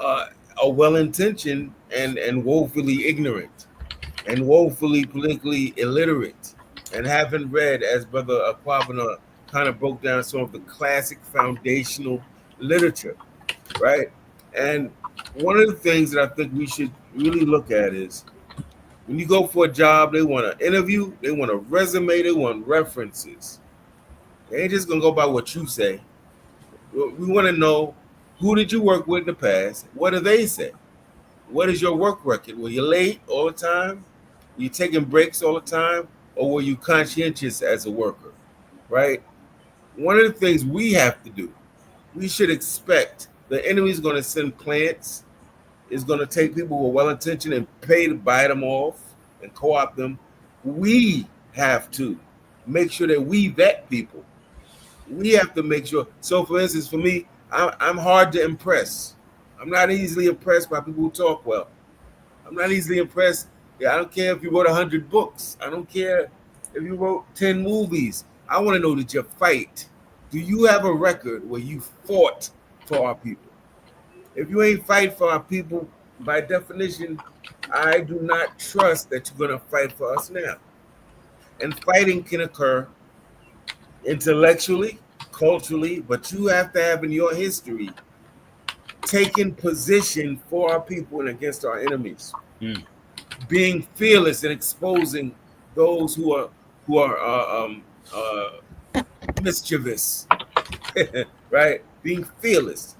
are well-intentioned and woefully ignorant and woefully politically illiterate and haven't read, as Brother Aquabana kind of broke down, some of the classic foundational literature, right? And one of the things that I think we should really look at is when you go for a job, they want an interview, they want a resume, they want references. They ain't just gonna go by what you say. We want to know, who did you work with in the past? What do they say? What is your work record? Were you late all the time? Were you taking breaks all the time? Or were you conscientious as a worker, right? One of the things we have to do, we should expect the enemy is going to send plants, is going to take people who are well-intentioned and pay to buy them off and co-opt them. We have to make sure that we vet people. We have to make sure. So, for instance, for me, I'm hard to impress. I'm not easily impressed by people who talk well. I'm not easily impressed. Yeah, I don't care if you wrote 100 books. I don't care if you wrote 10 movies. I want to know that you fight. Do you have a record where you fought for our people? If you ain't fight for our people, by definition, I do not trust that you're going to fight for us now. And fighting can occur intellectually, culturally, but you have to have in your history taken position for our people and against our enemies. Being fearless and exposing those who are mischievous, right? Being fearless,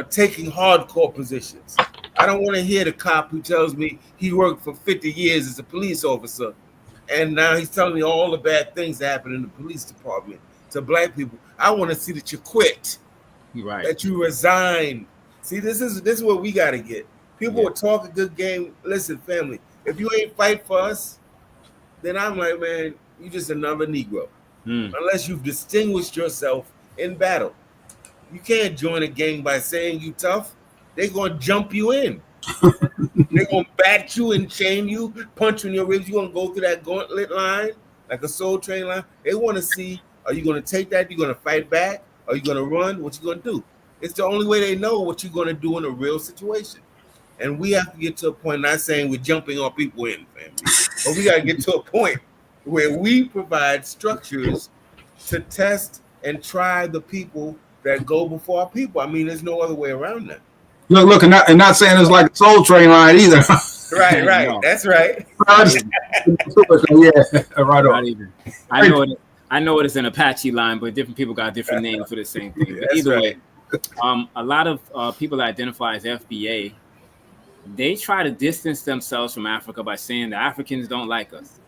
taking hardcore positions. I don't want to hear the cop who tells me he worked for 50 years as a police officer, and now he's telling me all the bad things that happen in the police department to black people. I want to see that you quit, right? That you resign. See, this is what we got to get. People will talk a good game. Listen, family, if you ain't fight for us, then I'm like, man, you just another Negro. Unless you've distinguished yourself in battle. You can't join a gang by saying you tough. They're going to jump you in. They're going to bat you and chain you, punch you in your ribs. You're going to go through that gauntlet line, like a soul train line. They want to see, are you going to take that? You're going to fight back? Are you going to run? What you going to do? It's the only way they know what you're going to do in a real situation. And we have to get to a point, not saying we're jumping on people in family, but we got to get to a point where we provide structures to test and try the people that go before our people. I mean, there's no other way around that. Look, and not saying it's like a Soul Train line either. Right. No. That's right. Yeah, right Not on. even. I know it is an Apache line, but different people got different names for the same thing. But That's either right. way, a lot of people that identify as F.B.A, they try to distance themselves from Africa by saying the Africans don't like us.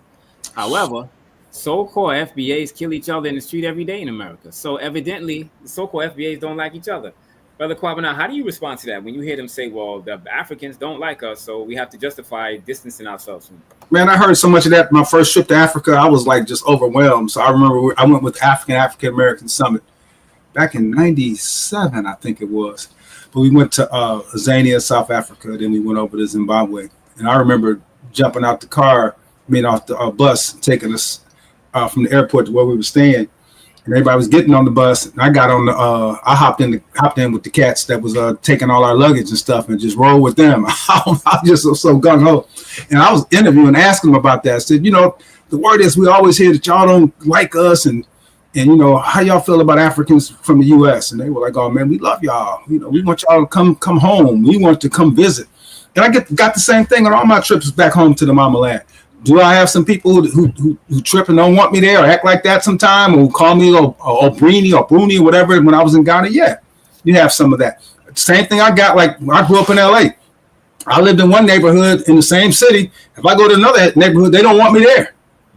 However, so-called F.B.As kill each other in the street every day in America. So evidently, the so-called F.B.As don't like each other. Brother Kwabena, how do you respond to that when you hear them say, well, the Africans don't like us, so we have to justify distancing ourselves from them? Man, I heard so much of that. My first trip to Africa, I was like just overwhelmed. So I remember I went with African American Summit back in '97, I think it was. But we went to Zania, South Africa. Then we went over to Zimbabwe. And I remember jumping out the car, off the bus, taking us from the airport to where we were staying. And everybody was getting on the bus. And I got on the, I hopped in with the cats that was taking all our luggage and stuff and just rolled with them. I just was so gung ho. And I was interviewing, asking them about that. I said, the word is we always hear that y'all don't like us and how y'all feel about Africans from the U.S. And they were like, oh man, we love y'all. We want y'all to come home. We want to come visit. And I got the same thing on all my trips back home to the mama land. Do I have some people who trip and don't want me there or act like that sometime or call me or Bruni or whatever when I was in Ghana? Yeah, you have some of that. Same thing I got, like I grew up in L.A. I lived in one neighborhood in the same city. If I go to another neighborhood, they don't want me there.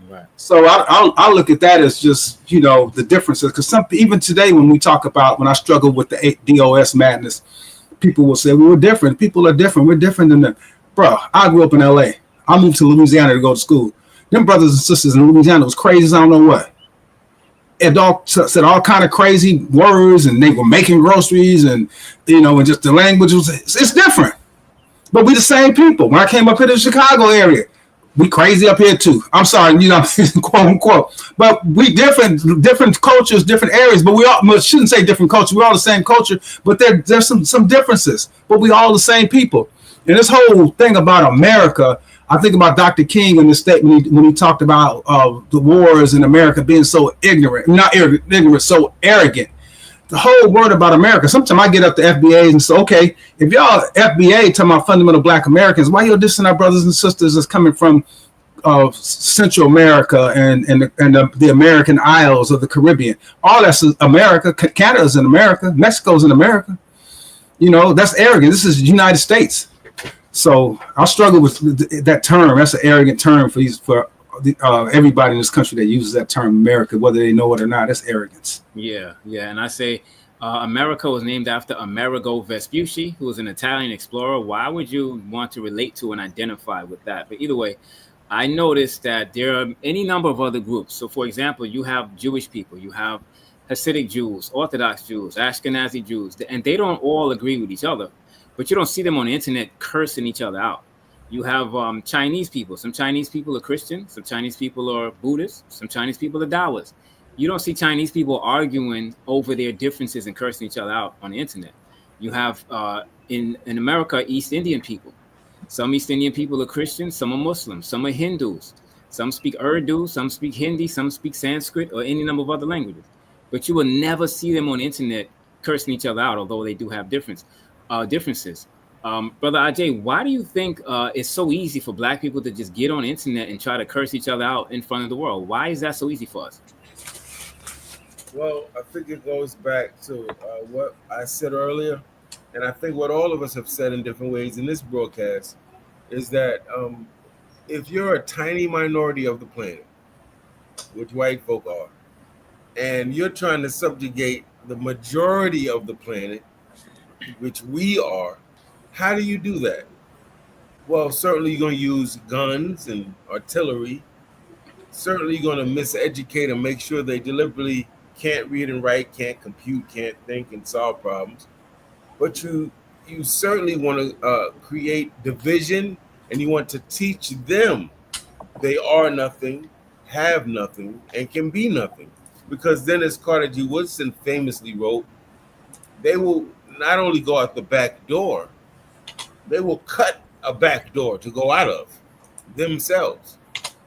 Right. So I look at that as just, the differences. Because even today when I struggle with the DOS madness, people will say, well, we're different. People are different. We're different than them. Bro, I grew up in L.A. I moved to Louisiana to go to school. Them brothers and sisters in Louisiana was crazy as I don't know what. It all said all kind of crazy words, and they were making groceries, and and just the language it's different. But we the same people. When I came up here to the Chicago area, we crazy up here too. I'm sorry, quote unquote. But we different cultures, different areas. But we all shouldn't say different cultures. We're all the same culture, but there's some differences. But we all the same people. And this whole thing about America. I think about Dr. King in the statement when he talked about the wars in America being so ignorant, not ignorant, so arrogant. The whole word about America. Sometimes I get up to F.B.A. and say, okay, if y'all F.B.A. talking about fundamental Black Americans, why y'all dissing our brothers and sisters that's coming from Central America and the American Isles of the Caribbean? All that's America. Canada's in America. Mexico's in America. That's arrogant. This is the United States. So I struggle with that term. That's an arrogant term for everybody in this country that uses that term, America, whether they know it or not. That's arrogance. Yeah. And I say America was named after Amerigo Vespucci, who was an Italian explorer. Why would you want to relate to and identify with that? But either way, I noticed that there are any number of other groups. So, for example, you have Jewish people, you have Hasidic Jews, Orthodox Jews, Ashkenazi Jews, and they don't all agree with each other. But you don't see them on the internet cursing each other out. You have Chinese people. Some Chinese people are Christian. Some Chinese people are Buddhist. Some Chinese people are Taoists. You don't see Chinese people arguing over their differences and cursing each other out on the internet. You have in America, East Indian people. Some East Indian people are Christians. Some are Muslims. Some are Hindus. Some speak Urdu. Some speak Hindi. Some speak Sanskrit or any number of other languages. But you will never see them on the internet cursing each other out, although they do have differences. Brother Ajay, why do you think it's so easy for Black people to just get on the internet and try to curse each other out in front of the world? Why is that so easy for us? Well, I think it goes back to what I said earlier, and I think what all of us have said in different ways in this broadcast is that if you're a tiny minority of the planet, which white folk are, and you're trying to subjugate the majority of the planet, which we are, how do you do that? Well, certainly you're going to use guns and artillery. Certainly you're going to miseducate and make sure they deliberately can't read and write, can't compute, can't think and solve problems. But you certainly want to create division, and you want to teach them they are nothing, have nothing, and can be nothing. Because then, as Carter G. Woodson famously wrote, they will not only go out the back door, they will cut a back door to go out of themselves,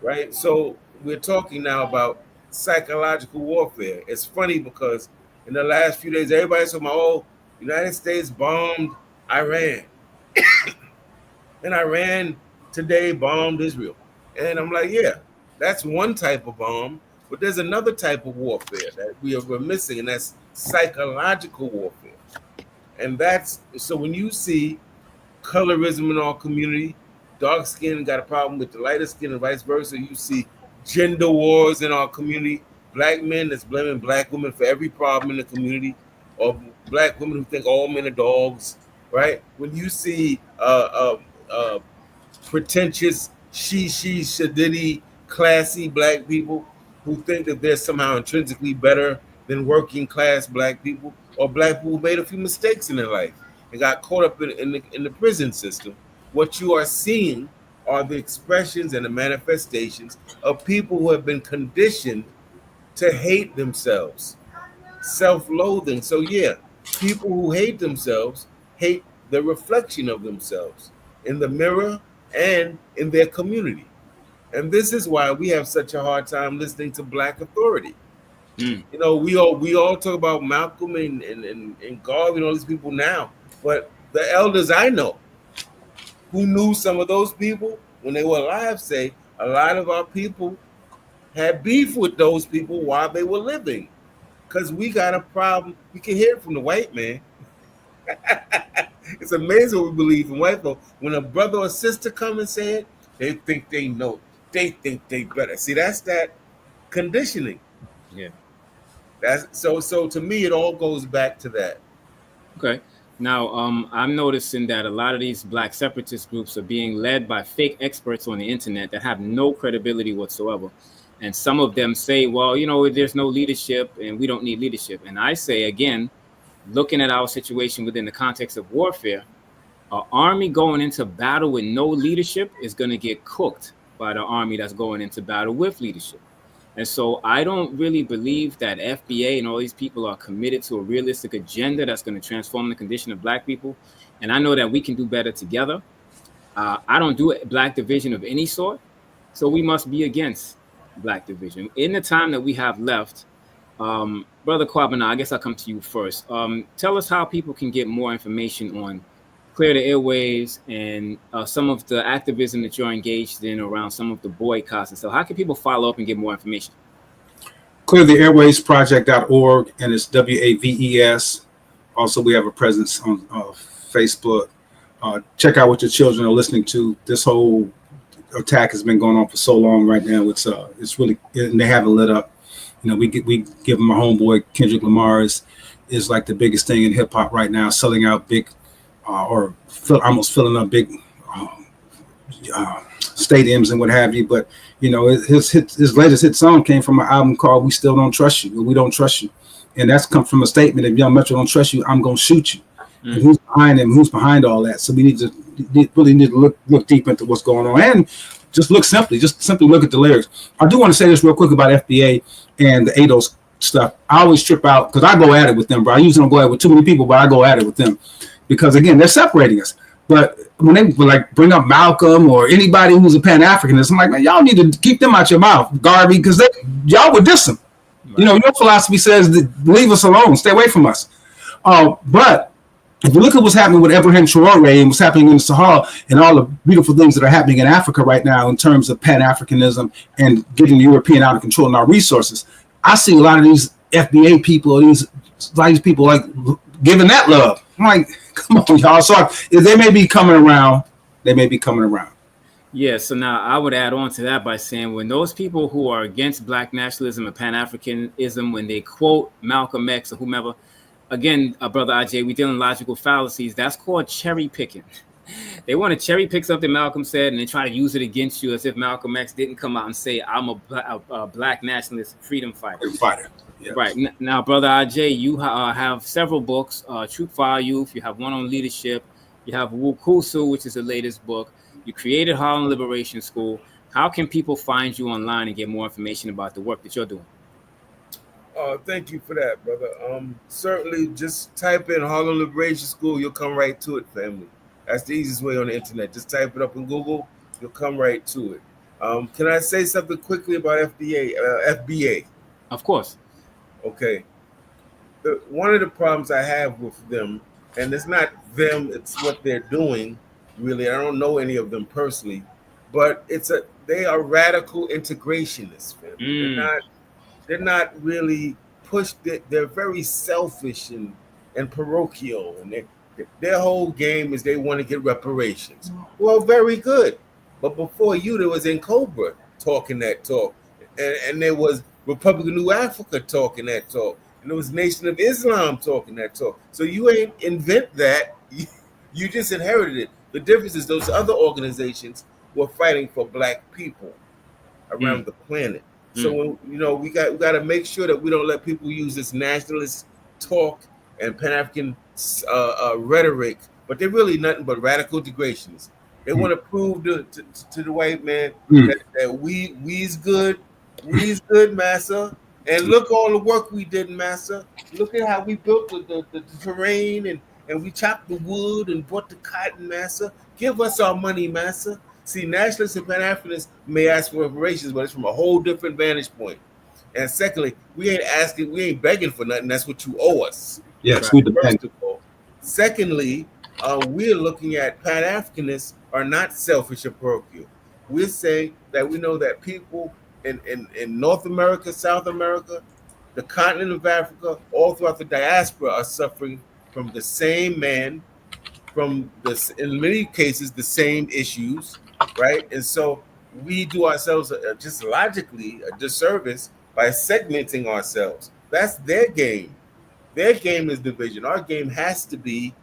right? So we're talking now about psychological warfare. It's funny because in the last few days, everybody's talking about, oh, United States bombed Iran, and Iran today bombed Israel. And I'm like, yeah, that's one type of bomb, but there's another type of warfare that we're missing, and that's psychological warfare. And that's so when you see colorism in our community, dark skin got a problem with the lighter skin and vice versa. You see gender wars in our community, black men that's blaming black women for every problem in the community, or black women who think all men are dogs, right? When you see pretentious, shadiddy, classy black people who think that they're somehow intrinsically better than working class black people, or black people who made a few mistakes in their life and got caught up in the prison system. What you are seeing are the expressions and the manifestations of people who have been conditioned to hate themselves, self-loathing. So yeah, people who hate themselves hate the reflection of themselves in the mirror and in their community. And this is why we have such a hard time listening to black authority. You know, we all talk about Malcolm and Garvey and all these people now, but the elders I know who knew some of those people when they were alive say a lot of our people had beef with those people while they were living, because we got a problem. We can hear it from the white man. It's amazing what we believe in white folks. When a brother or sister come and say it, they think they know. They think they better. See, that's that conditioning. Yeah. That's so to me, it all goes back to that. Okay. Now, I'm noticing that a lot of these black separatist groups are being led by fake experts on the internet that have no credibility whatsoever. And some of them say, well, you know, there's no leadership and we don't need leadership. And I say, again, looking at our situation within the context of warfare, an army going into battle with no leadership is going to get cooked by the army that's going into battle with leadership. And so I don't really believe that F.B.A. and all these people are committed to a realistic agenda that's going to transform the condition of black people. And I know that we can do better together. I don't do black division of any sort. So we must be against black division. In the time that we have left, Brother Kwabena, I guess I'll come to you first. Tell us how people can get more information on Clear the Airways and some of the activism that you're engaged in around some of the boycotts and stuff. How can people follow up and get more information? ClearTheAirwaysProject.org, and it's WAVES. Also, we have a presence on Facebook. Check out what your children are listening to. This whole attack has been going on for so long right now. It's really, and they haven't let up. You know, we give them a homeboy, Kendrick Lamar is like the biggest thing in hip hop right now, selling out big almost filling up big stadiums and what have you. But you know, his latest hit song came from an album called "We Still Don't Trust You." We don't trust you, and that's come from a statement: "If Young Metro don't trust you, I'm gonna shoot you." And who's behind him? Who's behind all that? So we really need to look deep into what's going on, and just simply look at the lyrics. I do want to say this real quick about F.B.A. and the ADOS stuff. I always trip out because I go at it with them, bro. I usually don't go at it with too many people, but I go at it with them. Because again, they're separating us. But when they like bring up Malcolm or anybody who's a Pan-Africanist, I'm like, man, y'all need to keep them out your mouth, Garvey, because y'all would diss them. Right. You know, your philosophy says that leave us alone, stay away from us. But if you look at what's happening with Ibrahim Traoré and what's happening in the Sahel and all the beautiful things that are happening in Africa right now in terms of Pan-Africanism and getting the European out of control in our resources, I see a lot of these F.B.A. people, these people like giving that love. I'm like, come on, y'all. So they may be coming around. Yeah, so now I would add on to that by saying when those people who are against black nationalism and Pan-Africanism, when they quote Malcolm X or whomever, again, Brother IJ, we deal in logical fallacies. That's called cherry picking. They want to cherry pick something Malcolm said and then try to use it against you as if Malcolm X didn't come out and say, I'm a black nationalist freedom fighter. Yes. Right. Now, Brother IJ, you have several books, Truth for Our Youth. You have one on leadership. You have Wukusu, which is the latest book. You created Harlem Liberation School. How can people find you online and get more information about the work that you're doing? Thank you for that, brother. Certainly, just type in Harlem Liberation School. You'll come right to it, family. That's the easiest way on the internet. Just type it up in Google. You'll come right to it. Can I say something quickly about FBA? Of course. Okay. One of the problems I have with them, and it's not them, it's what they're doing. Really, I don't know any of them personally, but they are radical integrationists, family. Mm, They're not really pushed. They're very selfish and parochial, and their whole game is they want to get reparations. Well, very good, but before you, there was in Cobra talking that talk, and there was Republic of New Africa talking that talk, and there was Nation of Islam talking that talk. So you ain't invent that. You just inherited it. The difference is those other organizations were fighting for black people mm, around the planet. So mm, we got to make sure that we don't let people use this nationalist talk and Pan African rhetoric, but they're really nothing but radical integrationists. They want to prove to the white man Mm. that we's good, massa. And look all the work we did, massa. Look at how we built the terrain and we chopped the wood and brought the cotton, massa. Give us our money, massa. See, nationalists and Pan Africanists may ask for reparations, but it's from a whole different vantage point. And secondly, we ain't begging for nothing. That's what you owe us. Yes, right. we depend. First of all. Secondly, we're looking at Pan Africanists are not selfish or parochial. We're saying that we know that people in North America, South America, the continent of Africa, all throughout the diaspora are suffering from the same man, from this, in many cases, the same issues, right? And so we do ourselves just logically a disservice by segmenting ourselves. That's their game. Their game is division. Our game has to be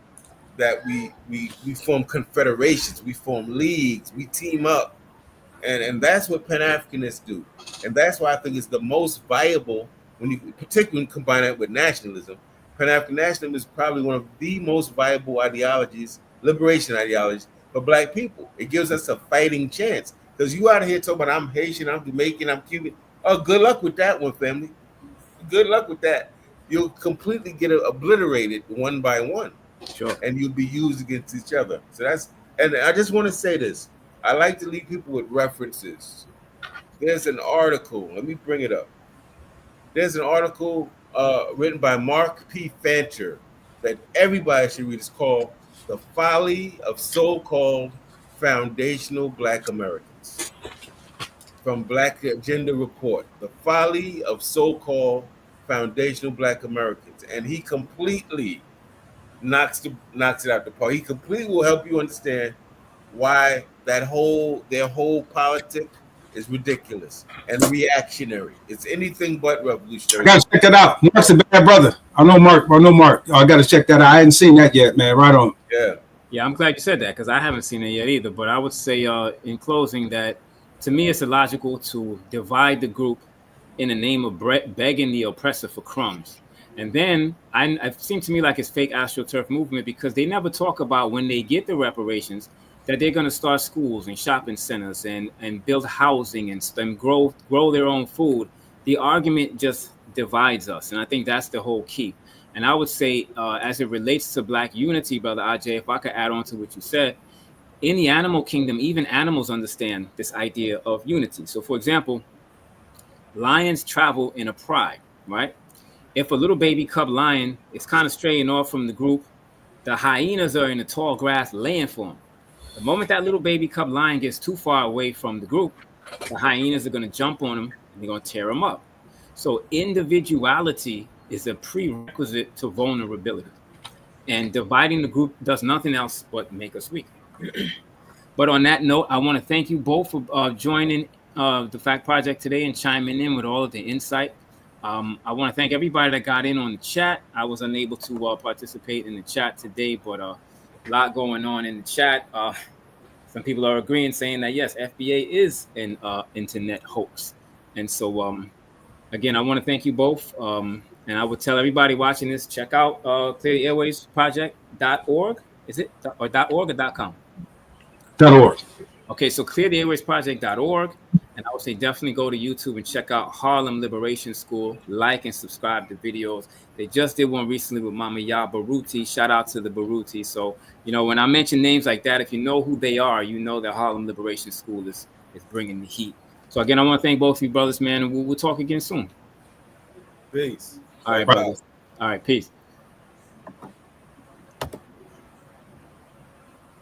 that we form confederations, we form leagues, we team up, and that's what Pan Africanists do, and that's why I think it's the most viable when you particularly combine it with nationalism. Pan African nationalism is probably one of the most viable ideologies, liberation ideologies for Black people. It gives us a fighting chance because you out here talking about I'm Haitian, I'm Jamaican, I'm Cuban. Oh, good luck with that one, family. Good luck with that. You'll completely get obliterated one by one, Sure. and you'll be used against each other. So that's, and I just want to say this. I like to leave people with references. There's an article. Let me bring it up. There's an article written by Mark P. Fancher that everybody should read. It's called "The Folly of So-Called Foundational Black Americans" from Black Agenda Report. The Folly of So-Called Foundational Black Americans, and he completely knocks it out the park. He completely will help you understand why their whole politic is ridiculous and reactionary. It's anything but I revolutionary. gotta check that out. Mark's a bad brother. I know Mark. I know Mark. I gotta check that out. I hadn't seen that yet, man. Right on. Yeah. Yeah, I'm glad you said that because I haven't seen it yet either. But I would say, in closing, that to me it's illogical to divide the group in the name of begging the oppressor for crumbs. And then it seems to me like it's fake AstroTurf movement because they never talk about when they get the reparations that they're going to start schools and shopping centers and build housing and grow their own food. The argument just divides us, and I think that's the whole key. And I would say, as it relates to Black unity, Brother Ajay, if I could add on to what you said, in the animal kingdom, even animals understand this idea of unity. So, for example, lions travel in a pride, right? If a little baby cub lion is kind of straying off from the group, the hyenas are in the tall grass laying for him. The moment that little baby cub lion gets too far away from the group, the hyenas are going to jump on him and they're going to tear him up. So individuality is a prerequisite to vulnerability. And dividing the group does nothing else but make us weak. But on that note, I want to thank you both for joining the Fact Project today and chiming in with all of the insight. I want to thank everybody that got in on the chat. I was unable to participate in the chat today, but a lot going on in the chat. Some people are agreeing, saying that yes, F.B.A. is an internet hoax. And so, again, I want to thank you both. And I would tell everybody watching this, check out cleartheairwaysproject.org. Is it or .org or .com? .org. Okay, so cleartheairwaysproject.org. And I would say definitely go to YouTube and check out Harlem Liberation School. Like and subscribe to videos. They just did one recently with Mama Ya Baruti. Shout out to the Baruti. So, you know, when I mention names like that, if you know who they are, you know that Harlem Liberation School is bringing the heat. So again, I want to thank both of you brothers, man, and we'll talk again soon. Peace. All right, Bye. brothers. All right, peace.